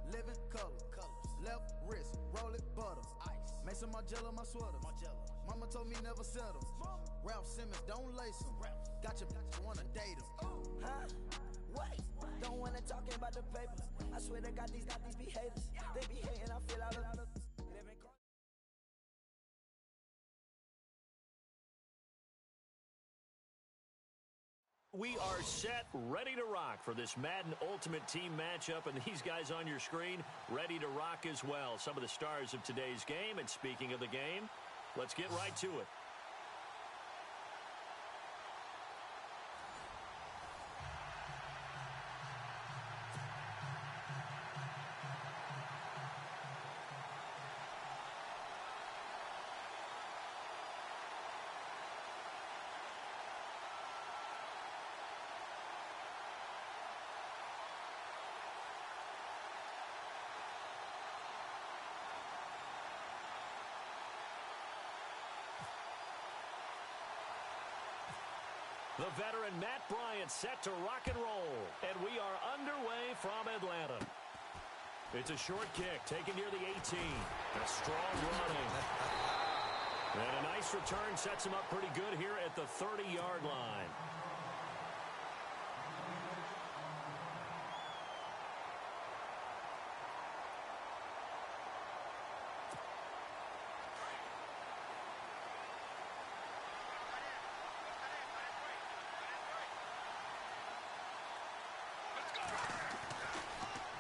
Living color. Left wrist, roll it butter. Mason Margiela, my sweater. Mama told me never settle. Ralph Simmons, don't lace him. Got your bitch, wanna date him. Huh? Wait, don't wanna talk about the paper. I swear to God, these be haters. They be hating, I feel out of. We are set, ready to rock for this Madden Ultimate Team matchup, and these guys on your screen ready to rock as well. Some of the stars of today's game, and speaking of the game, let's get right to it. The veteran Matt Bryant set to rock and roll. And we are underway from Atlanta. It's a short kick taken near the 18. A strong running. And a nice return sets him up pretty good here at the 30-yard line.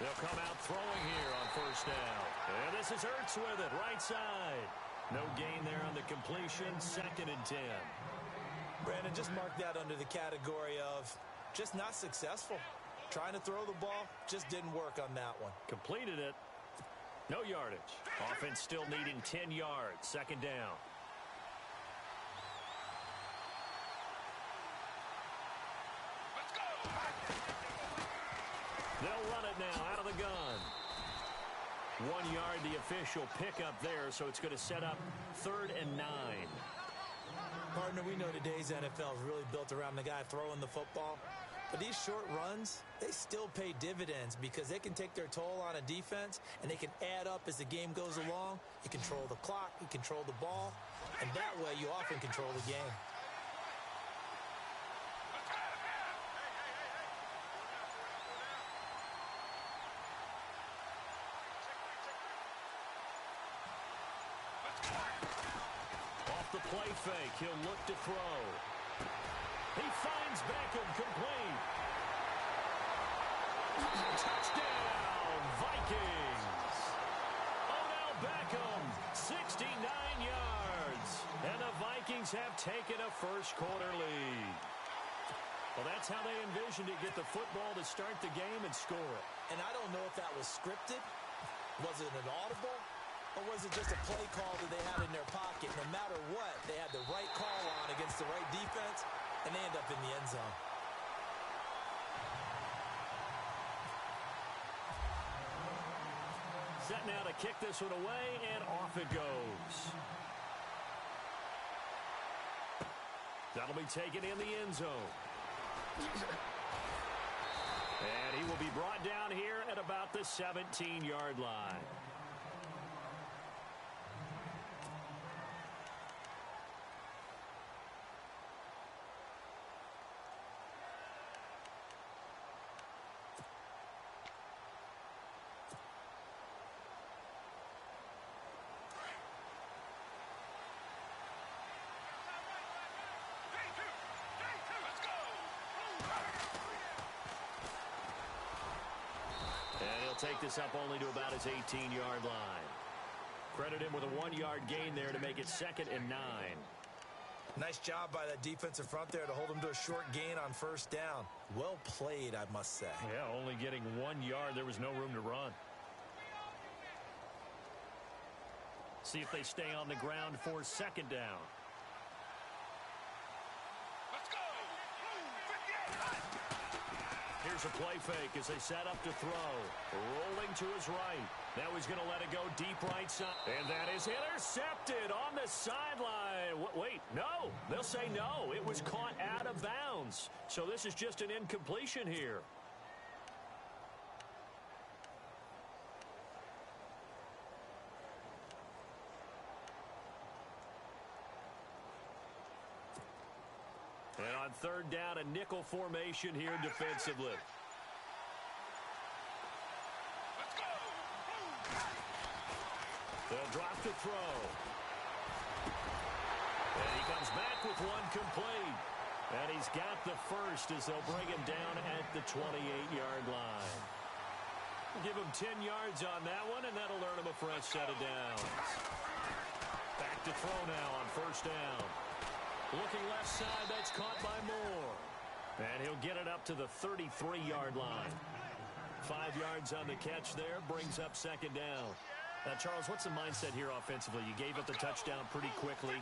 They'll come out throwing here on first down. And this is Ertz with it, right side. No gain there on the completion, 2nd and 10. Brandon, just mark that under the category of just not successful. Trying to throw the ball, just didn't work on that one. Completed it. No yardage. Offense still needing 10 yards, 2nd down. They'll run it now out of the gun. 1 yard, the official pickup there, so it's going to set up 3rd and 9. Partner, we know today's NFL is really built around the guy throwing the football. But these short runs, they still pay dividends because they can take their toll on a defense, and they can add up as the game goes along. You control the clock, you control the ball, and that way you often control the game. The play fake. He'll look to throw. He finds Beckham complete. Touchdown, Vikings. Odell Beckham, 69 yards. And the Vikings have taken a first-quarter lead. Well, that's how they envisioned it, get the football to start the game and score it. And I don't know if that was scripted. Was it an audible? Or was it just a play call that they had in their pocket? No matter what, they had the right call on against the right defense, and they end up in the end zone. Set now to kick this one away, and off it goes. That'll be taken in the end zone. And he will be brought down here at about the 17-yard line. Take this up only to about his 18-yard line. Credit him with a 1-yard gain there to make it 2nd and 9. Nice job by that defensive front there to hold him to a short gain on first down. Well played, I must say. Yeah, only getting 1 yard. There was no room to run. See if they stay on the ground for 2nd down. Here's a play fake as they set up to throw. Rolling to his right. Now he's going to let it go deep right side. And that is intercepted on the sideline. Wait, no. They'll say no. It was caught out of bounds. So this is just an incompletion here. And on 3rd down, a nickel formation here defensively. They'll drop to throw. And he comes back with one complete. And he's got the first as they'll bring him down at the 28-yard line. Give him 10 yards on that one, and that'll earn him a fresh set of downs. Back to throw now on 1st down. Looking left side, that's caught by Moore. And he'll get it up to the 33-yard line. 5 yards on the catch there, brings up 2nd down. Now, Charles, what's the mindset here offensively? You gave up the touchdown pretty quickly.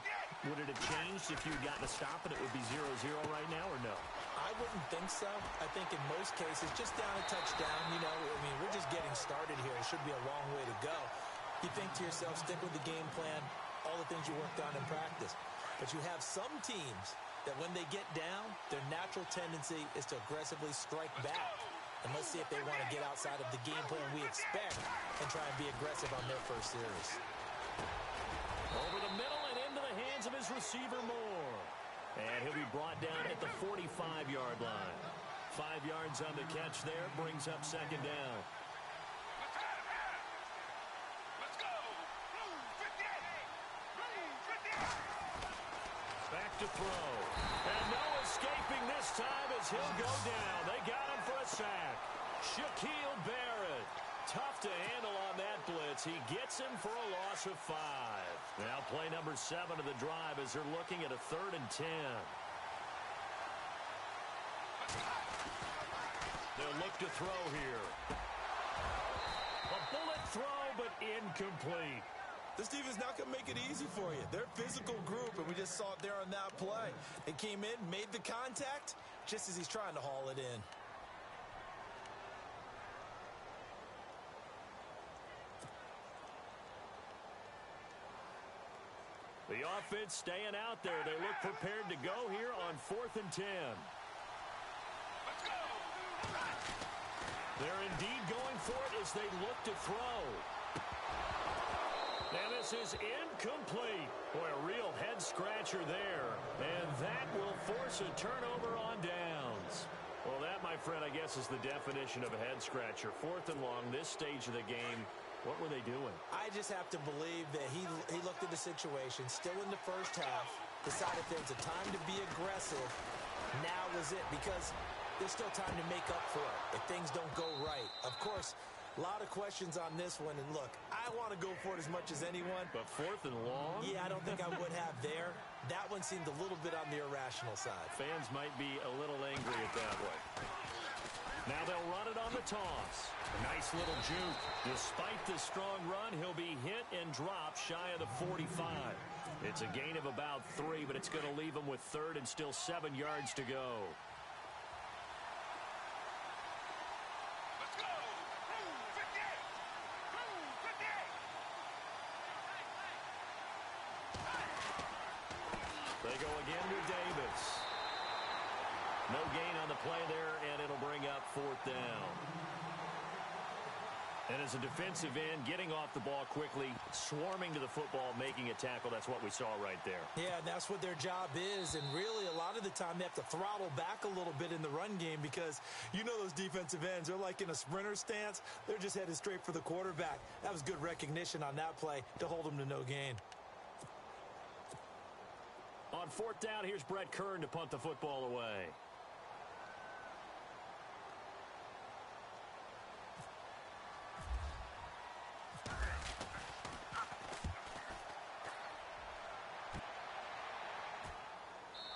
Would it have changed if you had gotten a stop and it would be 0-0 right now, or no? I wouldn't think so. I think in most cases, just down a touchdown, you know, I mean, we're just getting started here. It should be a long way to go. You think to yourself, stick with the game plan, all the things you worked on in practice. But you have some teams that when they get down, their natural tendency is to aggressively strike back. And let's see if they want to get outside of the game plan we expect and try and be aggressive on their first series. Over the middle and into the hands of his receiver, Moore. And he'll be brought down at the 45-yard line. 5 yards on the catch there, brings up second down. Back to throw. And no escaping this time as he'll go down. They got him for a sack. Shaquille Barrett. Tough to handle on that blitz. He gets him for a loss of 5. Now play number 7 of the drive as they're looking at a 3rd and 10. They'll look to throw here. A bullet throw, but incomplete. This defense not going to make it easy for you. They're a physical group, and we just saw it there on that play. They came in, made the contact, just as he's trying to haul it in. The offense staying out there. They look prepared to go here on 4th and 10. Let's go! They're indeed going for it as they look to throw. And this is incomplete. Boy, a real head-scratcher there. And that will force a turnover on downs. Well, that, my friend, I guess is the definition of a head-scratcher. 4th and long, this stage of the game. What were they doing? I just have to believe that he looked at the situation, still in the first half, decided there's a time to be aggressive. Now is it, because there's still time to make up for it if things don't go right. Of course, a lot of questions on this one, and look, I want to go for it as much as anyone. But 4th and long? Yeah, I don't think I would have there. That one seemed a little bit on the irrational side. Fans might be a little angry at that one. Now they'll run it on the toss. Nice little juke. Despite the strong run, he'll be hit and dropped shy of the 45. It's a gain of about 3, but it's going to leave him with 3rd and still 7 yards to go. Let's go! 58! They go again with Davis. No gain on the play there, and it'll bring up 4th down. And as a defensive end, getting off the ball quickly, swarming to the football, making a tackle, that's what we saw right there. Yeah, and that's what their job is. And really, a lot of the time, they have to throttle back a little bit in the run game because you know those defensive ends, they're like in a sprinter stance. They're just headed straight for the quarterback. That was good recognition on that play to hold them to no gain. On 4th down, here's Brett Kern to punt the football away.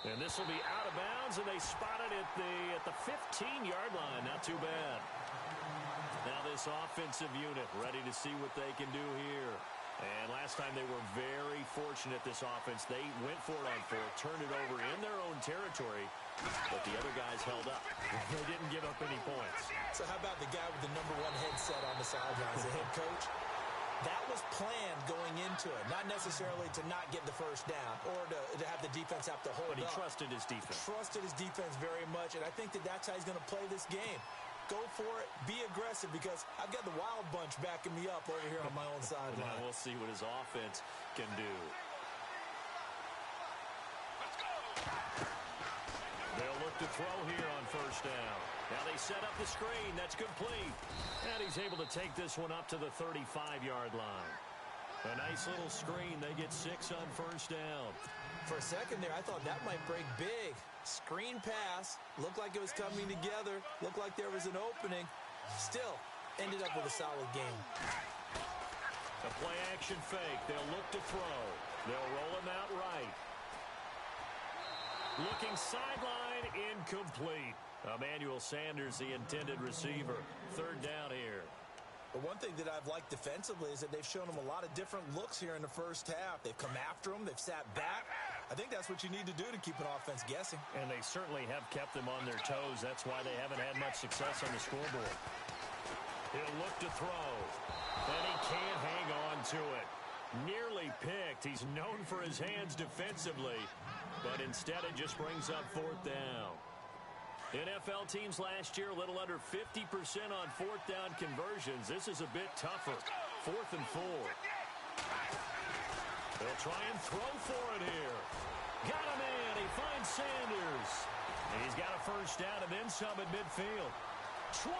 And this will be out of bounds, and they spot it at the 15-yard line. Not too bad. Now this offensive unit ready to see what they can do here. And last time they were very fortunate, this offense. They went for it on 4th, turned it over in their own territory, but the other guys held up. They didn't give up any points. So how about the guy with the #1 headset on the sidelines, the head coach? That was planned going into it, not necessarily to not get the first down or to have the defense have to hold up. But he trusted his defense. Trusted his defense very much, and I think that's how he's going to play this game. Go for it, be aggressive, because I've got the Wild Bunch backing me up over here on my own sideline. Now we'll see what his offense can do. They'll look to throw here on 1st down. Now they set up the screen. That's complete. And he's able to take this one up to the 35-yard line. A nice little screen. They get 6 on 1st down. For a second there, I thought that might break big. Screen pass. Looked like it was coming together. Looked like there was an opening. Still, ended up with a solid game. A play-action fake. They'll look to throw. They'll roll him out right. Looking sideline, incomplete. Emmanuel Sanders, the intended receiver. 3rd down here. But one thing that I've liked defensively is that they've shown them a lot of different looks here in the first half. They've come after them. They've sat back. I think that's what you need to do to keep an offense guessing. And they certainly have kept them on their toes. That's why they haven't had much success on the scoreboard. He'll look to throw. And he can't hang on to it. Nearly picked. He's known for his hands defensively. but instead it just brings up 4th down. NFL teams last year a little under 50% on 4th down conversions. This is a bit tougher. 4th and 4. They'll try and throw for it here. Got him in. He finds Sanders. He's got a first down and then some at midfield. 20,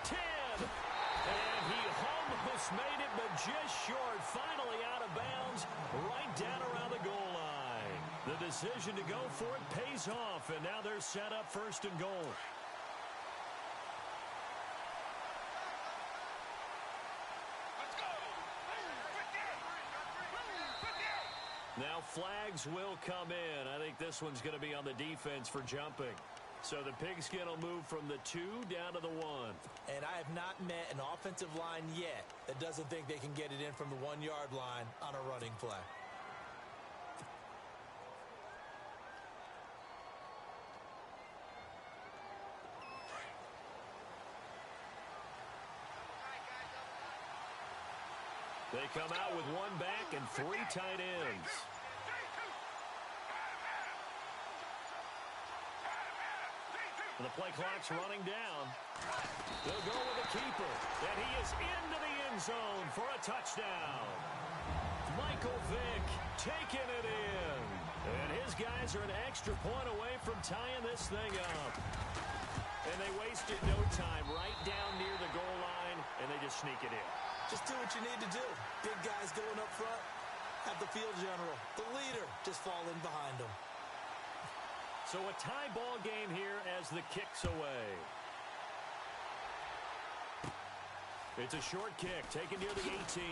10, and he almost made it, but just short. Finally out of bounds, right down around the goal line. The decision to go for it pays off, and now they're set up 1st and goal. Now flags will come in. I think this one's going to be on the defense for jumping. So the pigskin will move from the 2 down to the 1. And I have not met an offensive line yet that doesn't think they can get it in from the 1-yard line on a running play. They come out with 1 back and 3 tight ends. The play clock's running down. They'll go with the keeper, and he is into the end zone for a touchdown. Michael Vick taking it in. And his guys are an extra point away from tying this thing up. And they wasted no time right down near the goal line, and they just sneak it in. Just do what you need to do. Big guys going up front. Have the field general, the leader, just fall in behind them. So a tie ball game here as the kick's away. It's a short kick taken near the 18.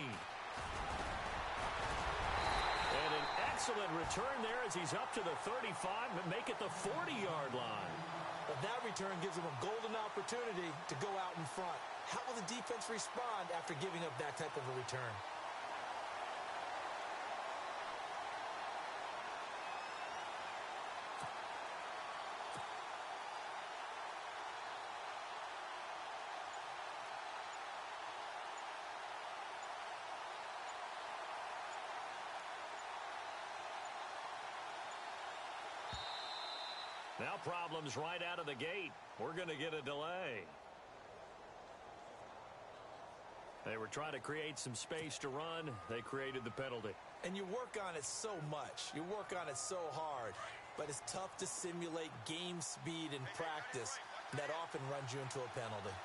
And an excellent return there as he's up to the 35 and make it the 40-yard line. But that return gives them a golden opportunity to go out in front. How will the defense respond after giving up that type of a return? Now problems right out of the gate. We're going to get a delay. They were trying to create some space to run. They created the penalty. And you work on it so much. You work on it so hard. But it's tough to simulate game speed in practice. That often runs you into a penalty.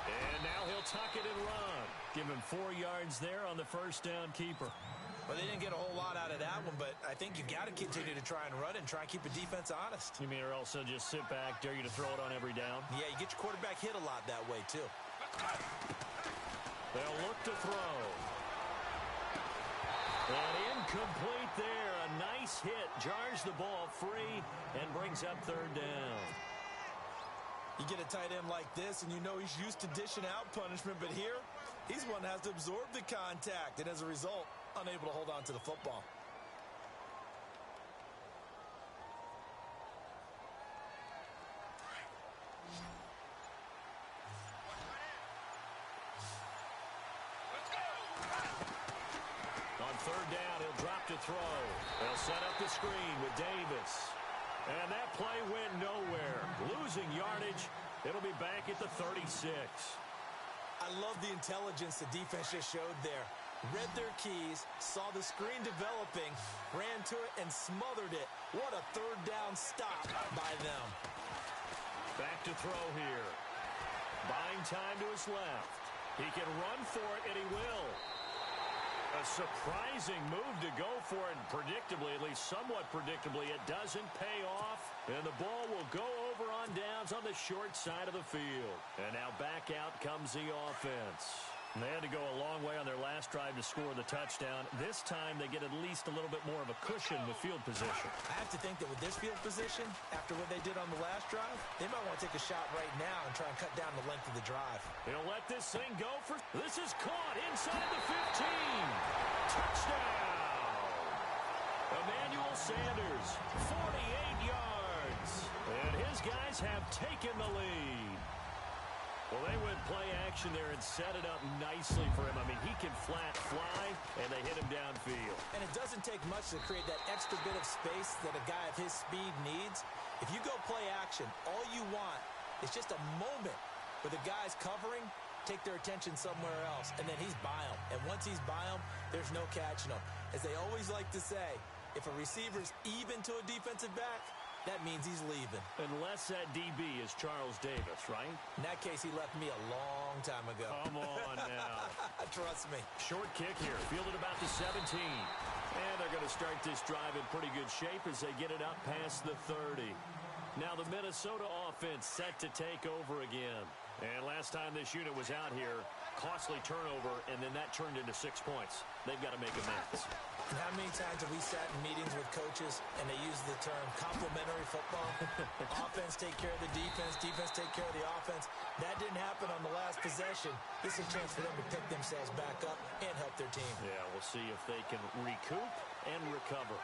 And now he'll tuck it and run. Give him 4 yards there on the first down keeper. Well, they didn't get a whole lot out of that one, but I think you got to continue to try and run and try and keep the defense honest. You mean or else they'll just sit back, dare you to throw it on every down? Yeah, you get your quarterback hit a lot that way, too. They'll look to throw. And incomplete there. A nice hit. Jars the ball free and brings up 3rd down. You get a tight end like this, and you know he's used to dishing out punishment, but here, he's one that has to absorb the contact, and as a result, unable to hold on to the football. On 3rd down, he'll drop to throw. They'll set up the screen with Davis. And that play went nowhere. Losing yardage. It'll be back at the 36. I love the intelligence the defense just showed there. Read their keys, saw the screen developing, ran to it, and smothered it. What a 3rd down stop by them. Back to throw here. Buying time to his left. He can run for it, and he will. A surprising move to go for it, and predictably, at least somewhat predictably, it doesn't pay off, and the ball will go over on downs on the short side of the field. And now back out comes the offense. They had to go a long way on their last drive to score the touchdown. This time, they get at least a little bit more of a cushion with field position. I have to think that with this field position, after what they did on the last drive, they might want to take a shot right now and try and cut down the length of the drive. He'll let this thing go for... This is caught inside the 15. Touchdown! Emmanuel Sanders, 48 yards. And his guys have taken the lead. Well, they went play action there and set it up nicely for him. I mean, he can flat fly, and they hit him downfield. And it doesn't take much to create that extra bit of space that a guy of his speed needs. If you go play action, all you want is just a moment where the guy's covering, take their attention somewhere else, and then he's by him. And once he's by him, there's no catching him. As they always like to say, if a receiver's even to a defensive back, that means he's leaving. Unless that DB is Charles Davis, right? In that case, he left me a long time ago. Come on now. Trust me. Short kick here, fielded about the 17. And they're going to start this drive in pretty good shape as they get it up past the 30. Now the Minnesota offense set to take over again. And last time this unit was out here, costly turnover, and then that turned into 6 points. They've got to make amends. And how many times have we sat in meetings with coaches and they use the term complementary football? Offense take care of the defense, defense take care of the offense. That didn't happen on the last possession. This is a chance for them to pick themselves back up and help their team. Yeah, we'll see if they can recoup and recover.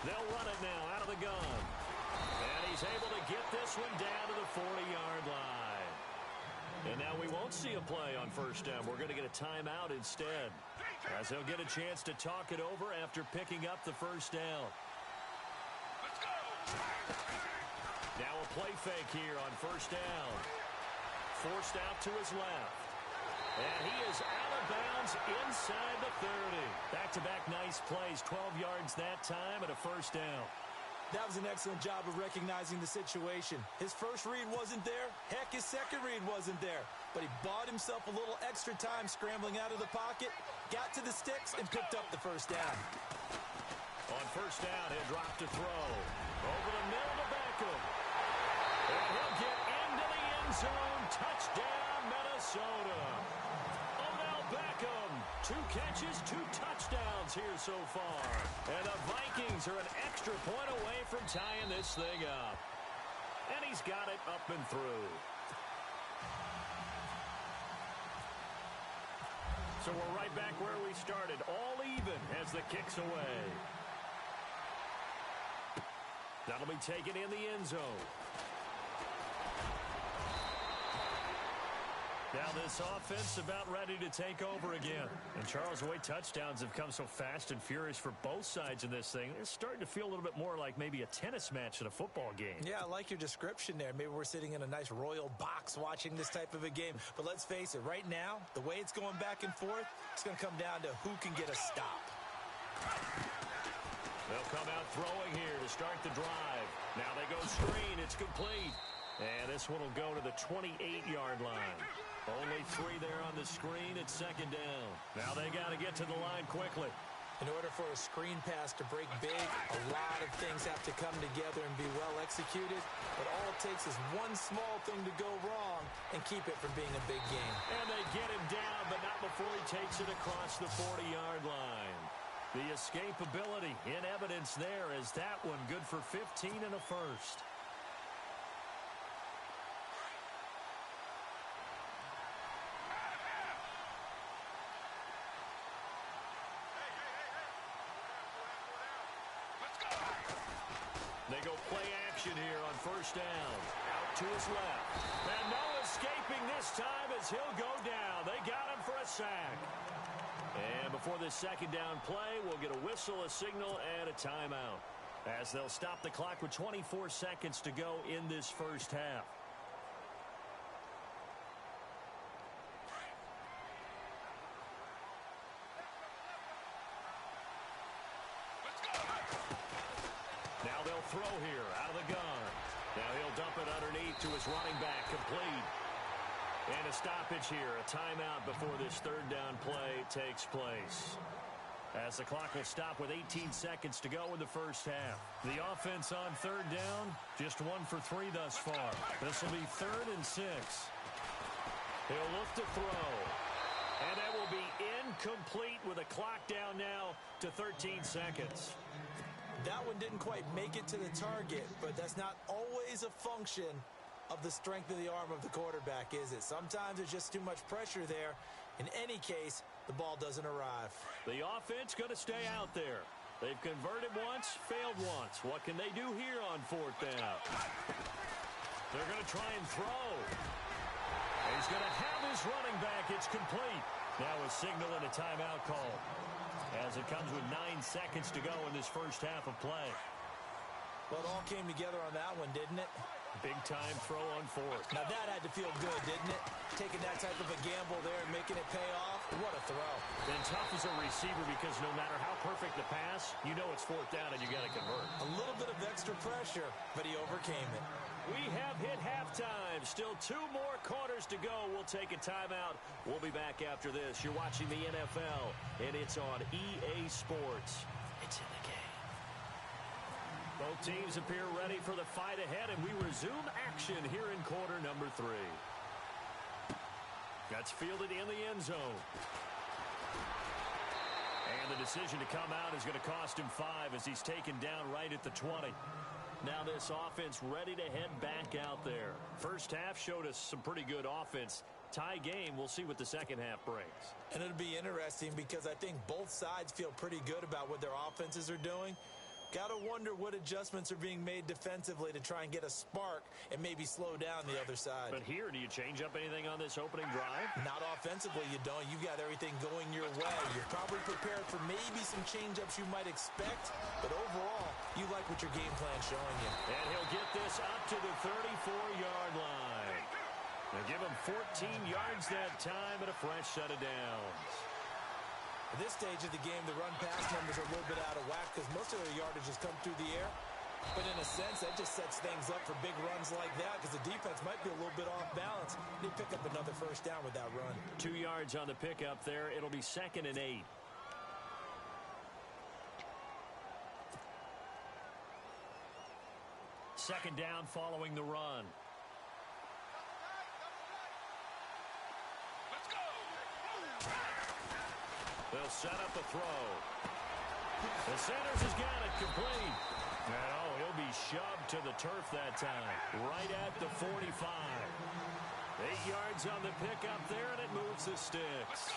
They'll run it now out of the gun. And he's able to get this one down to the 40-yard line. And now we won't see a play on first down. We're going to get a timeout instead, as he'll get a chance to talk it over after picking up the first down. Now a play fake here on first down. Forced out to his left. And he is out of bounds inside the 30. Back-to-back nice plays, 12 yards that time and a first down. That was an excellent job of recognizing the situation. His first read wasn't there. Heck, his second read wasn't there. But he bought himself a little extra time scrambling out of the pocket, got to the sticks, and picked up the first down. On first down, he'll drop to throw. Over the middle to Beckham. And he'll get into the end zone. Touchdown, Minnesota. Odell Beckham. 2 catches, 2 touchdowns here so far. And the Vikings are an extra point away from tying this thing up. And he's got it up and through. So we're right back where we started, all even as the kick's away. That'll be taken in the end zone. Now this offense about ready to take over again. And Charles, the way touchdowns have come so fast and furious for both sides in this thing, it's starting to feel a little bit more like maybe a tennis match at a football game. Yeah, I like your description there. Maybe we're sitting in a nice royal box watching this type of a game. But let's face it, right now, the way it's going back and forth, it's going to come down to who can get a stop. They'll come out throwing here to start the drive. Now they go screen. It's complete. And this one will go to the 28-yard line. Only 3 there on the screen at second down. Now they got to get to the line quickly. In order for a screen pass to break big, a lot of things have to come together and be well executed. But all it takes is one small thing to go wrong and keep it from being a big game. And they get him down, but not before he takes it across the 40-yard line. The escapability in evidence there as that one good for 15 and a first. They go play action here on first down. Out to his left. And no escaping this time as he'll go down. They got him for a sack. And before this second down play, we'll get a whistle, a signal, and a timeout, as they'll stop the clock with 24 seconds to go in this first half. Now they'll throw here out of the gun. Now he'll dump it underneath to his running back, complete. And a stoppage here, a timeout before this third down play takes place. As the clock will stop with 18 seconds to go in the first half. The offense on third down, just 1 for 3 thus far. This will be 3rd and 6. He'll look to throw. And that will be incomplete with a clock down now to 13 seconds. That one didn't quite make it to the target, but that's not always a function of the strength of the arm of the quarterback, is it? Sometimes there's just too much pressure there. In any case, the ball doesn't arrive. The offense going to stay out there. They've converted once, failed once. What can they do here on 4th down? They're going to try and throw. He's going to have his running back. It's complete. Now a signal and a timeout call as it comes with 9 seconds to go in this first half of play. Well, it all came together on that one, didn't it? Big-time throw on fourth. Now that had to feel good, didn't it? Taking that type of a gamble there and making it pay off. What a throw. And tough as a receiver because no matter how perfect the pass, you know it's fourth down and you got to convert. A little bit of extra pressure, but he overcame it. We have hit halftime. Still 2 more quarters to go. We'll take a timeout. We'll be back after this. You're watching the NFL, and it's on EA Sports. It's in the game. Both teams appear ready for the fight ahead, and we resume action here in quarter number 3. That's fielded in the end zone. And the decision to come out is going to cost him 5 as he's taken down right at the 20. Now this offense ready to head back out there. First half showed us some pretty good offense. Tie game, we'll see what the second half brings. And it'll be interesting because I think both sides feel pretty good about what their offenses are doing. Got to wonder what adjustments are being made defensively to try and get a spark and maybe slow down the other side. But here, do you change up anything on this opening drive? Not offensively, you don't. You've got everything going your way. You're probably prepared for maybe some change-ups you might expect, but overall, you like what your game plan's showing you. And he'll get this up to the 34-yard line. They'll give him 14 yards that time and a fresh set of downs. At this stage of the game, the run-pass numbers are a little bit out of whack because most of their yardage has come through the air. But in a sense, that just sets things up for big runs like that because the defense might be a little bit off balance. They pick up another first down with that run. 2 yards on the pickup there. It'll be 2nd and 8. Second down following the run. They'll set up a throw. The Sanders has got it complete. And he'll be shoved to the turf that time. Right at the 45. 8 yards on the pickup there, and it moves the sticks.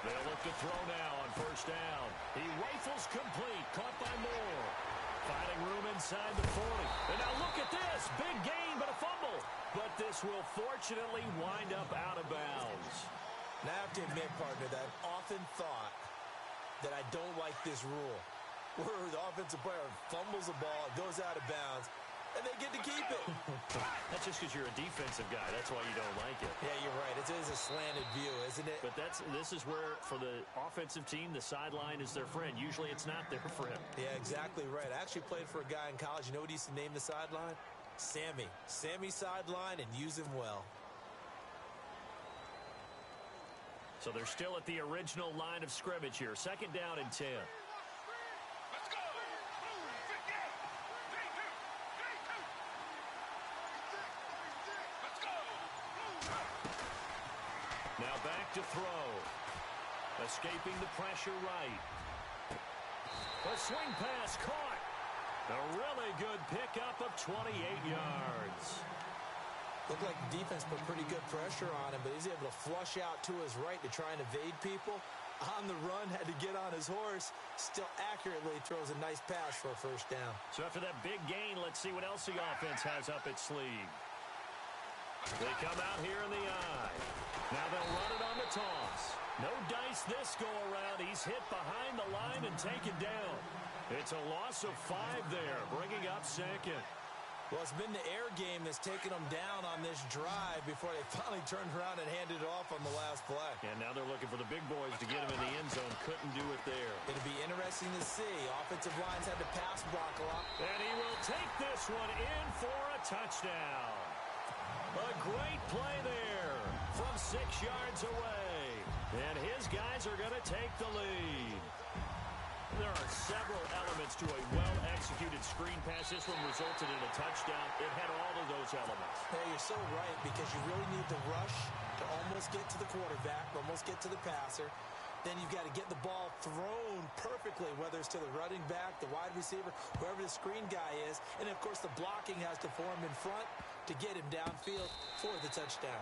They'll look to throw now on first down. He rifles complete. Caught by Moore. Finding room inside the 40. And now look at this. Big gain, but a fumble. But this will fortunately wind up out of bounds. Now I have to admit, partner, that I've often thought that I don't like this rule. Where the offensive player fumbles the ball, it goes out of bounds, and they get to keep it. That's just because you're a defensive guy. That's why you don't like it. Yeah, you're right. It is a slanted view, isn't it? But this is where, for the offensive team, the sideline is their friend. Usually it's not their friend. Yeah, exactly right. I actually played for a guy in college. You know what he used to name the sideline? Sammy. Sammy sideline, and use him well. So they're still at the original line of scrimmage here. Second down and 10. Now back to throw. Escaping the pressure right. A swing pass caught. A really good pickup of 28 yards. Looked like the defense put pretty good pressure on him, but he's able to flush out to his right to try and evade people. On the run, had to get on his horse. Still accurately throws a nice pass for a first down. So after that big gain, let's see what else the offense has up its sleeve. They come out here in the eye. Now they'll run it on the toss. No dice this go-around. He's hit behind the line and taken down. It's a loss of 5 there, bringing up second. Well, it's been the air game that's taken them down on this drive before they finally turned around and handed it off on the last play. And now they're looking for the big boys to get him in the end zone. Couldn't do it there. It'll be interesting to see. Offensive lines had to pass block a lot. And he will take this one in for a touchdown. A great play there from 6 yards away. And his guys are going to take the lead. There are several elements to a well-executed screen pass. This one resulted in a touchdown. It had all of those elements. Yeah, you're so right, because you really need to rush to almost get to the quarterback, almost get to the passer. Then you've got to get the ball thrown perfectly, whether it's to the running back, the wide receiver, whoever the screen guy is. And, of course, the blocking has to form in front to get him downfield for the touchdown.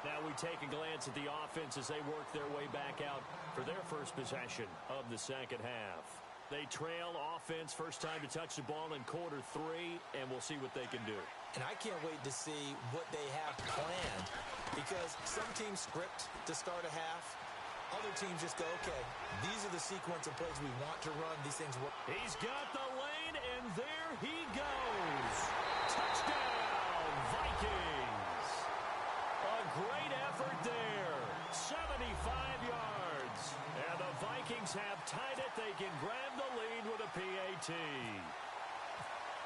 Now we take a glance at the offense as they work their way back out for their first possession of the second half. They trail offense, first time to touch the ball in quarter 3, and we'll see what they can do. And I can't wait to see what they have planned, because some teams script to start a half. Other teams just go, okay, these are the sequence of plays we want to run. These things work. He's got the lane, and there he goes. Touchdown, Vikings. A great effort there. 75 yards. And the Vikings have tied it. They can grab the lead with a PAT.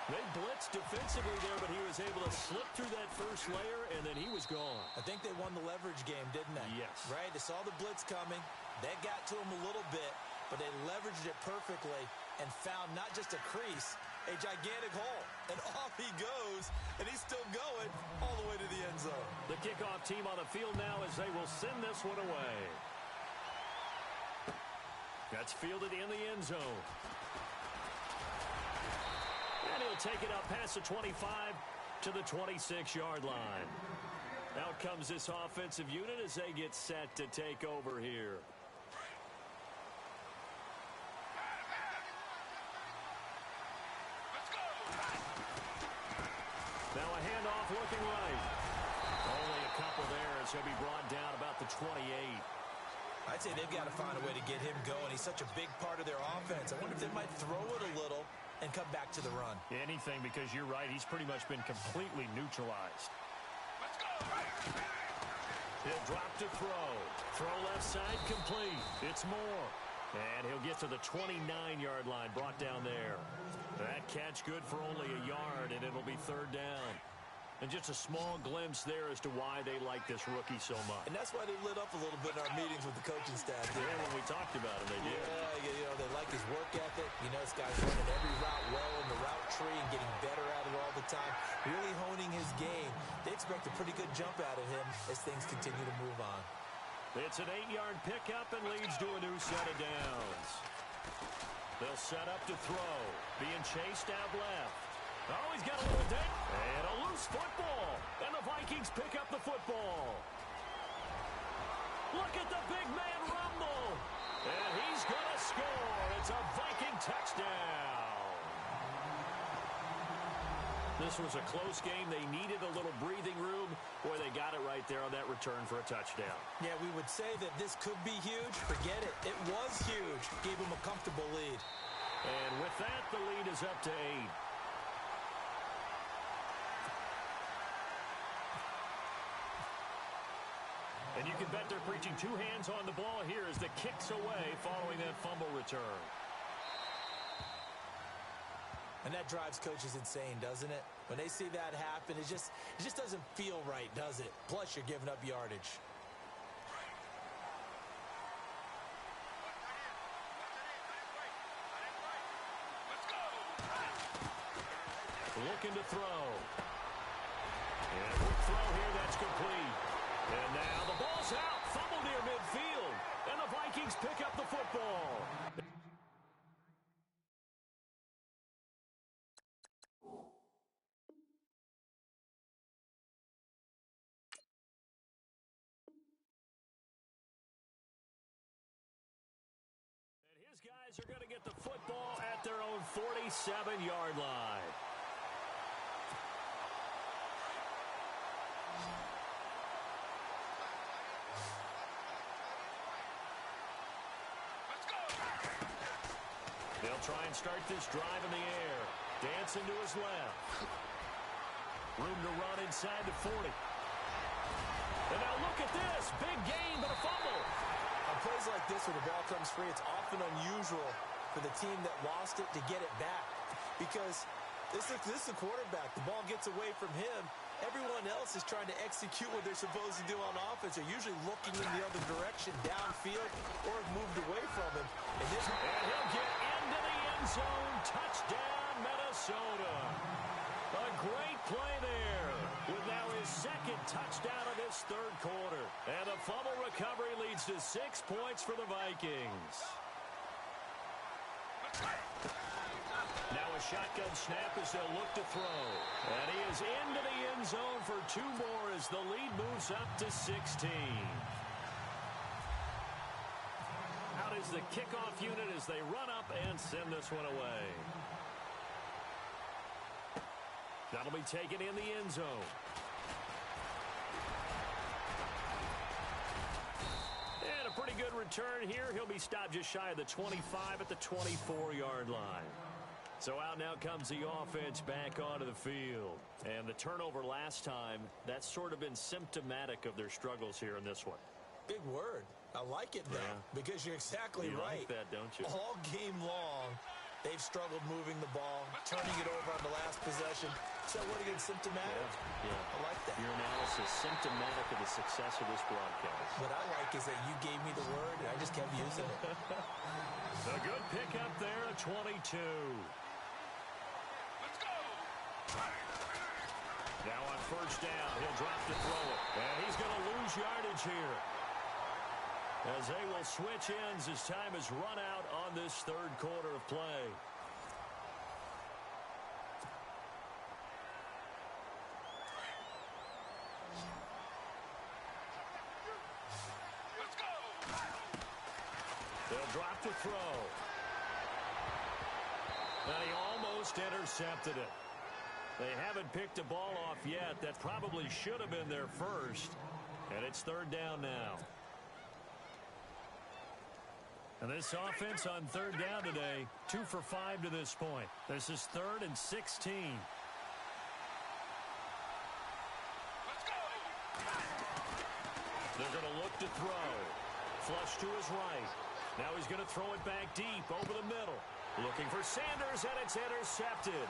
They blitzed defensively there, but he was able to slip through that first layer, and then he was gone. I think they won the leverage game, didn't they? Yes. Right? They saw the blitz coming. That got to him a little bit, but they leveraged it perfectly and found not just a crease, a gigantic hole. And off he goes, and he's still going all the way to the end zone. The kickoff team on the field now as they will send this one away. That's fielded in the end zone. And he'll take it up past the 25 to the 26-yard line. Out comes this offensive unit as they get set to take over here. Now a handoff looking right. Only a couple there as he'll be brought down about the 28. I'd say they've got to find a way to get him going. He's such a big part of their offense. I wonder if they might throw it a little and come back to the run. Anything, because you're right. He's pretty much been completely neutralized. Let's go! He'll drop to throw. Throw left side complete. It's Moore. And he'll get to the 29-yard line, brought down there. That catch good for only a yard, and it'll be third down. And just a small glimpse there as to why they like this rookie so much. And that's why they lit up a little bit in our meetings with the coaching staff. Yeah, when we talked about him, they did. Yeah, you know, they like his work ethic. You know, this guy's running every route well in the route tree and getting better at it all the time. Really honing his game. They expect a pretty good jump out of him as things continue to move on. It's an 8-yard pickup and leads to a new set of downs. They'll set up to throw. Being chased out left. Oh, he's got a little dink. And a loose football. And the Vikings pick up the football. Look at the big man rumble. And he's going to score. It's a Viking touchdown. This was a close game. They needed a little breathing room. Boy, they got it right there on that return for a touchdown. Yeah, we would say that this could be huge. Forget it. It was huge. Gave them a comfortable lead. And with that, the lead is up to 8. And you can bet they're preaching two hands on the ball here as the kick's away following that fumble return. And that drives coaches insane, doesn't it? When they see that happen, it just doesn't feel right, does it? Plus, you're giving up yardage. Looking to throw. And a quick throw here, that's complete. And now the ball's out. Fumble near midfield. And the Vikings pick up the football. And his guys are going to get the football at their own 47-yard line. They'll try and start this drive in the air. Dancing to his left. Room to run inside the 40. And now look at this. Big gain, but a fumble. On plays like this where the ball comes free, it's often unusual for the team that lost it to get it back. Because this is the quarterback. The ball gets away from him. Everyone else is trying to execute what they're supposed to do on offense. They're usually looking in the other direction, downfield, or have moved away from him. And he'll get into the end zone. Touchdown, Minnesota. A great play there with now his second touchdown of this third quarter. And the fumble recovery leads to 6 points for the Vikings. Now a shotgun snap as they'll look to throw. And he is into the end zone for 2 more as the lead moves up to 16. Out is is the kickoff unit as they run up and send this one away. That'll be taken in the end zone. And a pretty good return here. He'll be stopped just shy of the 25 at the 24-yard line. So out now comes the offense back onto the field. And the turnover last time, that's sort of been symptomatic of their struggles here in this one. Big word. I like it, though, because you're exactly right. You like that, don't you? All game long, they've struggled moving the ball, turning it over on the last possession. So what again, symptomatic? Yeah. I like that. Your analysis, symptomatic of the success of this broadcast. What I like is that you gave me the word, and I just kept using it. A good pickup there at 22. Now on first down, he'll drop to throw it. And he's going to lose yardage here, as they will switch ends as time is run out on this third quarter of play. They'll drop to throw. And he almost intercepted it. They haven't picked a ball off yet. That probably should have been their first. And it's third down now. And this offense on third down today, 2 for 5 to this point. This is 3rd and 16. They're going to look to throw. Flush to his right. Now he's going to throw it back deep over the middle. Looking for Sanders, and it's intercepted.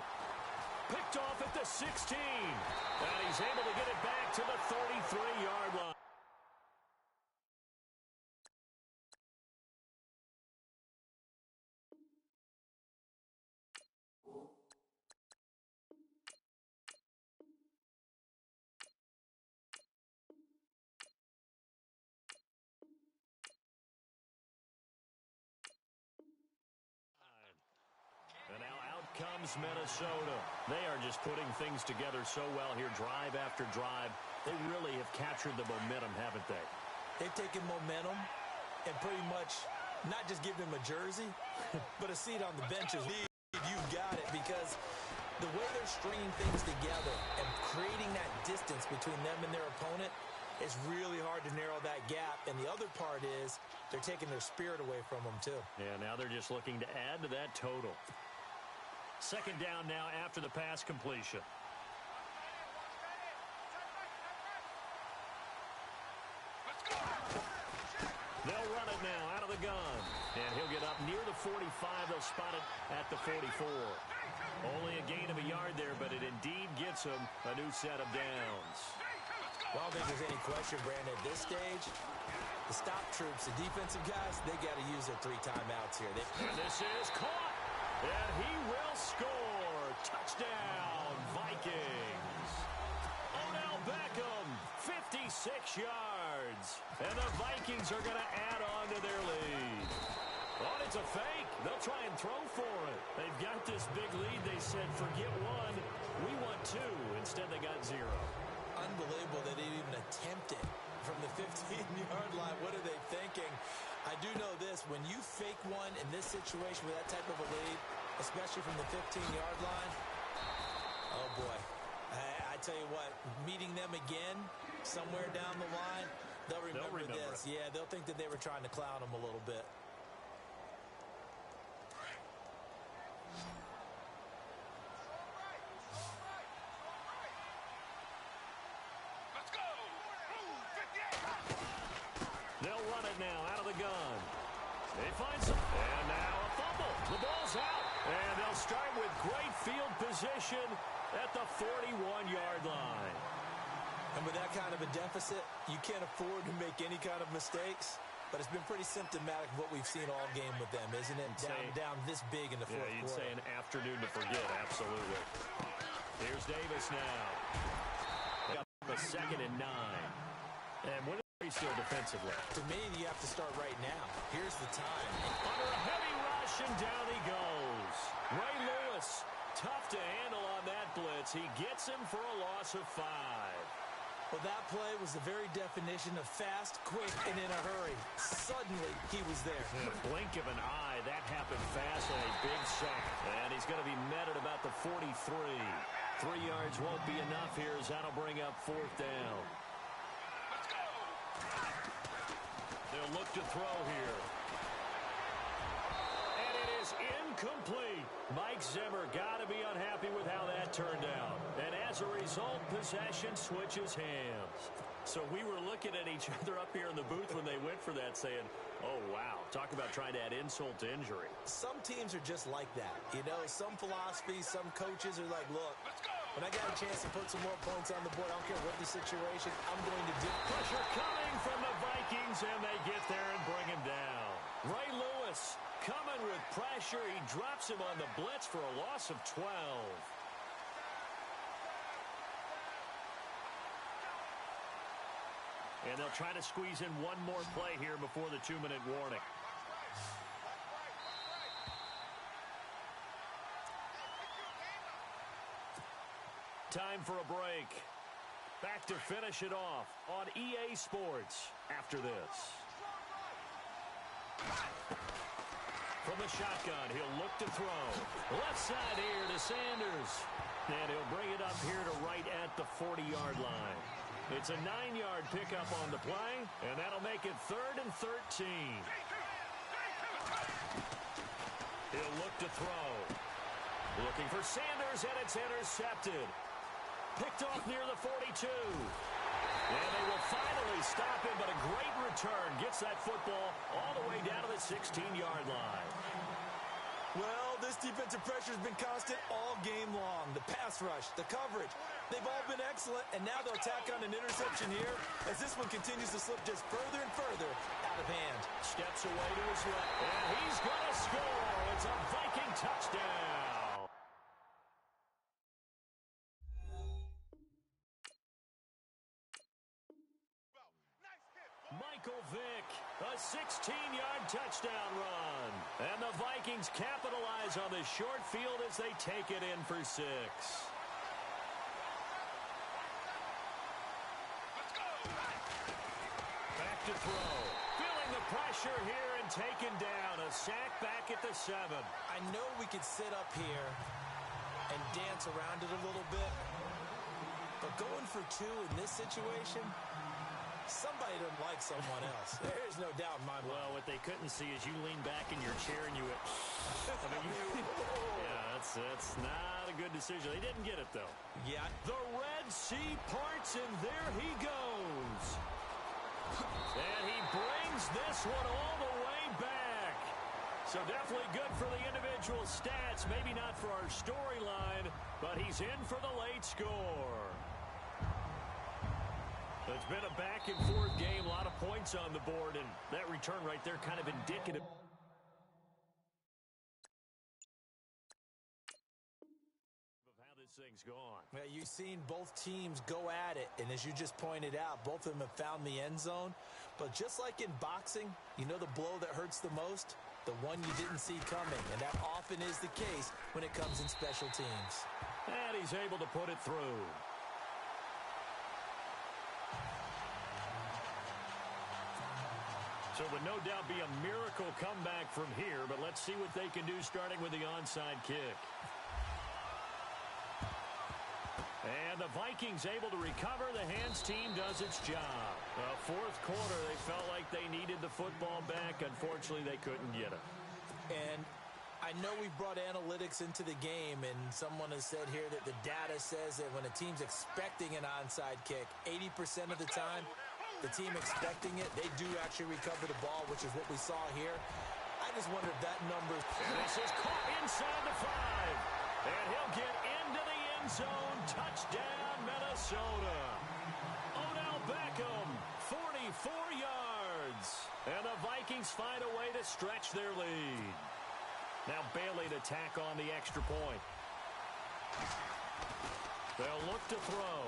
Picked off at the 16. And he's able to get it back to the 33-yard line. And now out comes Minnesota. They are just putting things together so well here, drive after drive. They really have captured the momentum, haven't they? They've taken momentum and pretty much not just give them a jersey, but a seat on the benches. You've got it, because the way they're stringing things together and creating that distance between them and their opponent, it's really hard to narrow that gap. And the other part is they're taking their spirit away from them, too. Yeah, now they're just looking to add to that total. Second down now after the pass completion. They'll run it now out of the gun. And he'll get up near the 45. They'll spot it at the 44. Only a gain of a yard there, but it indeed gets him a new set of downs. Well, I don't think there's any question, Brandon, at this stage, the stop troops, the defensive guys, they got to use their 3 timeouts here. And this is caught. And he will score. Touchdown, Vikings. Odell Beckham, 56 yards. And the Vikings are going to add on to their lead. Oh, it's a fake. They'll try and throw for it. They've got this big lead. They said, forget 1. We want 2. Instead, they got 0. Unbelievable that they even attempted from the 15-yard line. What are they thinking? I do know this. When you fake one in this situation with that type of a lead, especially from the 15-yard line, oh, boy. I tell you what, meeting them again somewhere down the line, they'll remember this. It. Yeah, they'll think that they were trying to clown them a little bit. They'll run it now out of the gun. They find some. And now a fumble. The ball's out. And they'll start with great field position at the 41-yard line. And with that kind of a deficit, you can't afford to make any kind of mistakes. But it's been pretty symptomatic of what we've seen all game with them, isn't it? Down this big in the fourth quarter. Yeah, you'd say an afternoon to forget. Absolutely. Here's Davis now. They got a 2nd and 9. And what still defensively. To me, you have to start right now. Here's the time. Under a heavy rush, and down he goes. Ray Lewis, tough to handle on that blitz. He gets him for a loss of 5. Well, that play was the very definition of fast, quick, and in a hurry. Suddenly, he was there. In a blink of an eye, that happened fast and a big sack. And he's going to be met at about the 43. 3 yards won't be enough here as that'll bring up 4th down. Let's go. They'll look to throw here. And it is incomplete. Mike Zimmer got to be unhappy with how that turned out. And as a result, possession switches hands. So we were looking at each other up here in the booth when they went for that saying, oh, wow, talk about trying to add insult to injury. Some teams are just like that. You know, some philosophies, some coaches are like, look, when I got a chance to put some more points on the board, I don't care what the situation, I'm going to do. Pressure coming from the Vikings, and they get there and bring him down. Ray Lewis coming with pressure. He drops him on the blitz for a loss of 12. And they'll try to squeeze in one more play here before the 2-minute warning. Time for a break. Back to finish it off on EA Sports after this. From the shotgun, he'll look to throw. Left side here to Sanders. And he'll bring it up here to right at the 40-yard line. It's a 9-yard pickup on the play, and that'll make it 3rd and 13. He'll look to throw. Looking for Sanders, and it's intercepted. Picked off near the 42. And they will finally stop him, but a great return gets that football all the way down to the 16-yard line. Well, this defensive pressure has been constant all game long. The pass rush, the coverage, they've all been excellent, and now they'll tack on an interception here as this one continues to slip just further and further out of hand. Steps away to his left, and he's going to score. It's a Viking touchdown. Michael Vick, a 16-yard touchdown run. And the Vikings capitalize on the short field as they take it in for 6. Back to throw. Feeling the pressure here and taken down. A sack back at the 7. I know we could sit up here and dance around it a little bit, but going for 2 in this situation, somebody doesn't like someone else. There's no doubt in my mind. Well, what they couldn't see is you lean back in your chair and you went, I mean, yeah, that's not a good decision. They didn't get it, though. Yeah. The Red Sea parts, and there he goes. And he brings this one all the way back. So definitely good for the individual stats. Maybe not for our storyline, but he's in for the late score. It's been a back-and-forth game, a lot of points on the board, and that return right there kind of indicative of how this thing's gone. Well, you've seen both teams go at it, and as you just pointed out, both of them have found the end zone. But just like in boxing, you know the blow that hurts the most? The one you didn't see coming, and that often is the case when it comes in special teams. And he's able to put it through. So it would no doubt be a miracle comeback from here, but let's see what they can do starting with the onside kick. And the Vikings able to recover. The hands team does its job. Fourth quarter, they felt like they needed the football back. Unfortunately, they couldn't get it. And I know we've brought analytics into the game, and someone has said here that the data says that when a team's expecting an onside kick, 80% of the time, the team expecting it, they do actually recover the ball, which is what we saw here. I just wonder if that number... And this is caught inside the 5. And he'll get into the end zone. Touchdown, Minnesota. Odell Beckham, 44 yards. And the Vikings find a way to stretch their lead. Now Bailey to tack on the extra point. They'll look to throw.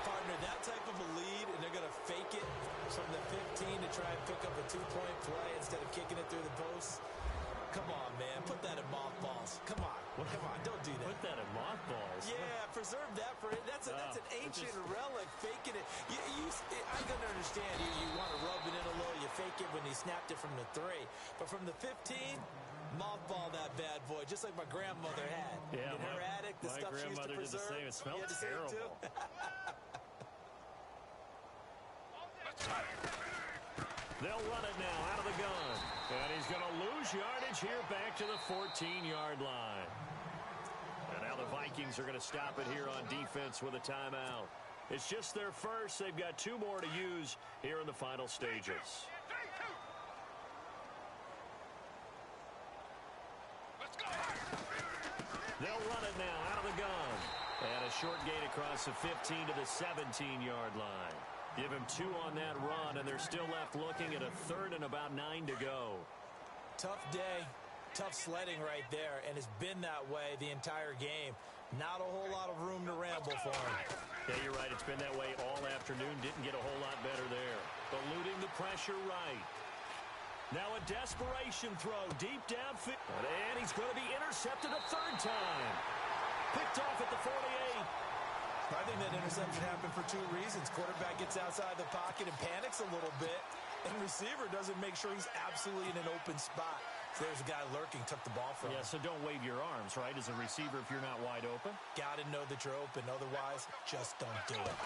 Partner, that type of a lead, and they're going to fake it from the 15 to try and pick up a 2-point play instead of kicking it through the post. Come on, man. Put that in mothballs. Come on. Come on. Don't do that. Put that in mothballs? Yeah, preserve that for it. That's an Pinching a relic, faking it. I can understand you want to rub it in a little. You fake it when he snapped it from the 3. But from the 15, mothball that bad boy, just like my grandmother had. Yeah, in her attic, the stuff she used to preserve. Did the same. It smelled terrible. They'll run it now out of the gun. And he's going to lose yardage here back to the 14-yard line. And now the Vikings are going to stop it here on defense with a timeout. It's just their first. They've got 2 more to use here in the final stages. They'll run it now out of the gun. And a short gain across the 15 to the 17-yard line. Give him 2 on that run, and they're still left looking at a 3rd and about 9 to go. Tough day, tough sledding right there, and it's been that way the entire game. Not a whole lot of room to ramble for him. Yeah, you're right. It's been that way all afternoon. Didn't get a whole lot better there. Eluding the pressure right. Now a desperation throw deep downfield. And he's going to be intercepted a 3rd time. Picked off at the 48. I think that interception happened for 2 reasons. Quarterback gets outside the pocket and panics a little bit, and receiver doesn't make sure he's absolutely in an open spot. So there's a guy lurking, took the ball from him. Yeah, so don't wave your arms, right, as a receiver if you're not wide open. Got to know that you're open. Otherwise, just don't do it.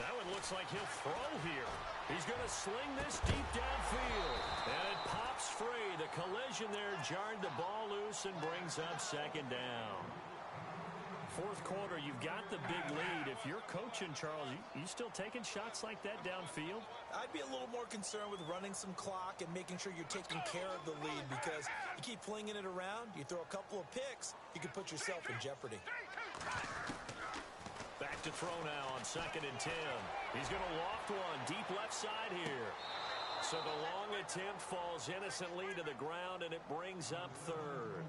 That one looks like he'll throw here. He's going to sling this deep downfield. And it pops free. The collision there jarred the ball loose and brings up 2nd down. 4th quarter, you've got the big lead. If you're coaching, Charles, you still taking shots like that downfield? I'd be a little more concerned with running some clock and making sure you're taking care of the lead, because you keep flinging it around, you throw a couple of picks, you can put yourself in jeopardy. Back to throw now on 2nd and 10. He's going to loft one deep left side here. So the long attempt falls innocently to the ground, and it brings up 3rd.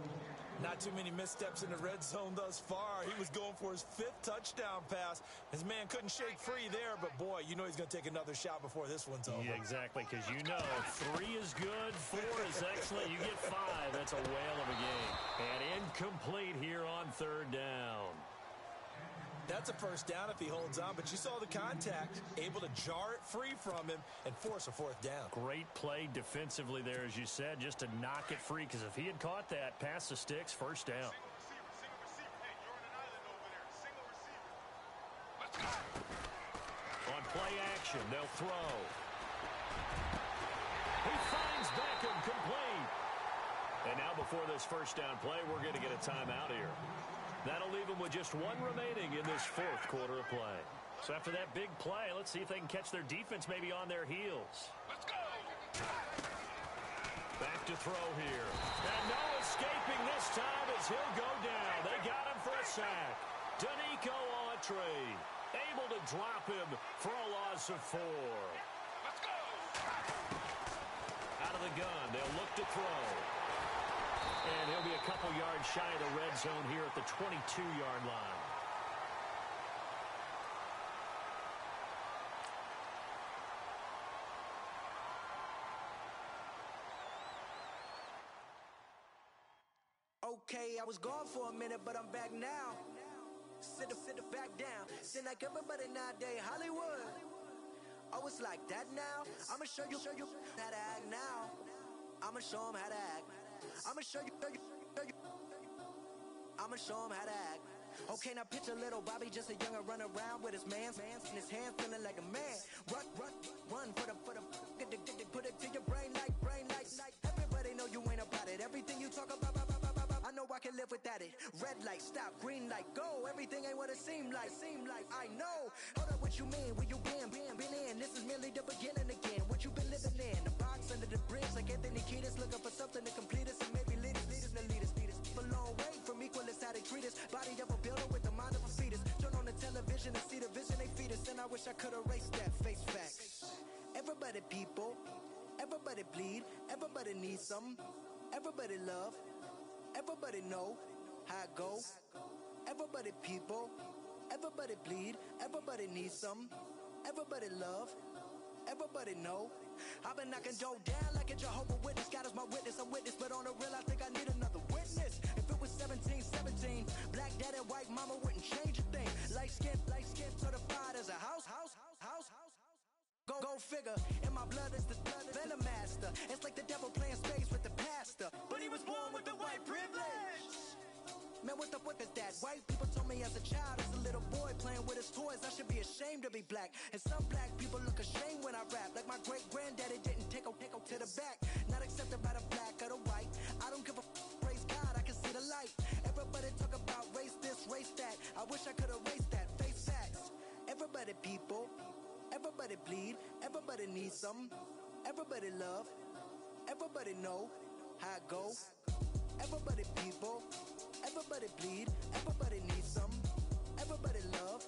Not too many missteps in the red zone thus far. He was going for his 5th touchdown pass. His man couldn't shake free there, but boy, you know he's going to take another shot before this one's over. Yeah, exactly, because you know 3 is good, 4 is excellent. You get 5. That's a whale of a game. And incomplete here on 3rd down. That's a first down if he holds on, but you saw the contact, able to jar it free from him and force a 4th down. Great play defensively there, as you said, just to knock it free, because if he had caught that, pass the sticks, 1st down. On play action, they'll throw. He finds Beckham complete. And now before this 1st down play, we're going to get a timeout here. That'll leave them with just 1 remaining in this 4th quarter of play. So after that big play, let's see if they can catch their defense maybe on their heels. Let's go! Back to throw here. And no escaping this time as he'll go down. They got him for a sack. Danico Autry able to drop him for a loss of 4. Let's go! Out of the gun, they'll look to throw. And he'll be a couple yards shy of the red zone here at the 22-yard line. Okay, I was gone for a minute, but I'm back now. Sit back down. Seem like everybody nowadays, Hollywood. Oh, it's like that now? I'ma show you how to act now. I'ma show them how to act. I'ma show you. I'ma show him how to act. Okay, now picture little Bobby, just a younger run around with his man's in his hand, feeling like a man. Run for the put it to your brain like. Everybody know you ain't about it. Everything you talk about, I know I can live without it. Red light, stop, green light, go. Everything ain't what it seemed like. I know. Hold up, what you mean? Where you been in? This is merely the beginning again. What you been living in? The box under the bridge, like Anthony Kiedis, looking for something to complete us and maybe lead us. A long way from equal is how they treat us. Body of a builder with the mind of a fetus. Turn on the television and see the vision they feed us. And I wish I could erase that face facts. Everybody people, everybody bleed, everybody needs something. Everybody love, everybody know how it go. Everybody people, everybody bleed, everybody needs something. Everybody love, everybody know. I've been knocking Joe down like a Jehovah's Witness. God is my witness, I'm witness, but on the real I think I need another witness. If it was 17, black dad and white mama wouldn't change a thing. Light skin, figure. In my blood is the venom master. It's like the devil playing spades with the pastor. But he was born with the white privilege. Man, what the fuck is that? White people told me as a child, as a little boy playing with his toys, I should be ashamed to be black. And some black people look ashamed when I rap. Like my great granddaddy didn't take a to the back. Not accepted by the black or the white. I don't give a praise God, I can see the light. Everybody talk about race this, race that. I wish I could erase that. Face facts. Everybody people. Everybody bleed. Everybody needs something. Everybody love. Everybody know how it go. Everybody people. Everybody bleed, everybody needs something. Everybody love,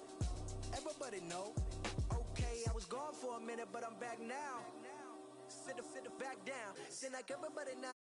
everybody know. Okay, I was gone for a minute, but I'm back now. Sit back down. Seem like everybody now.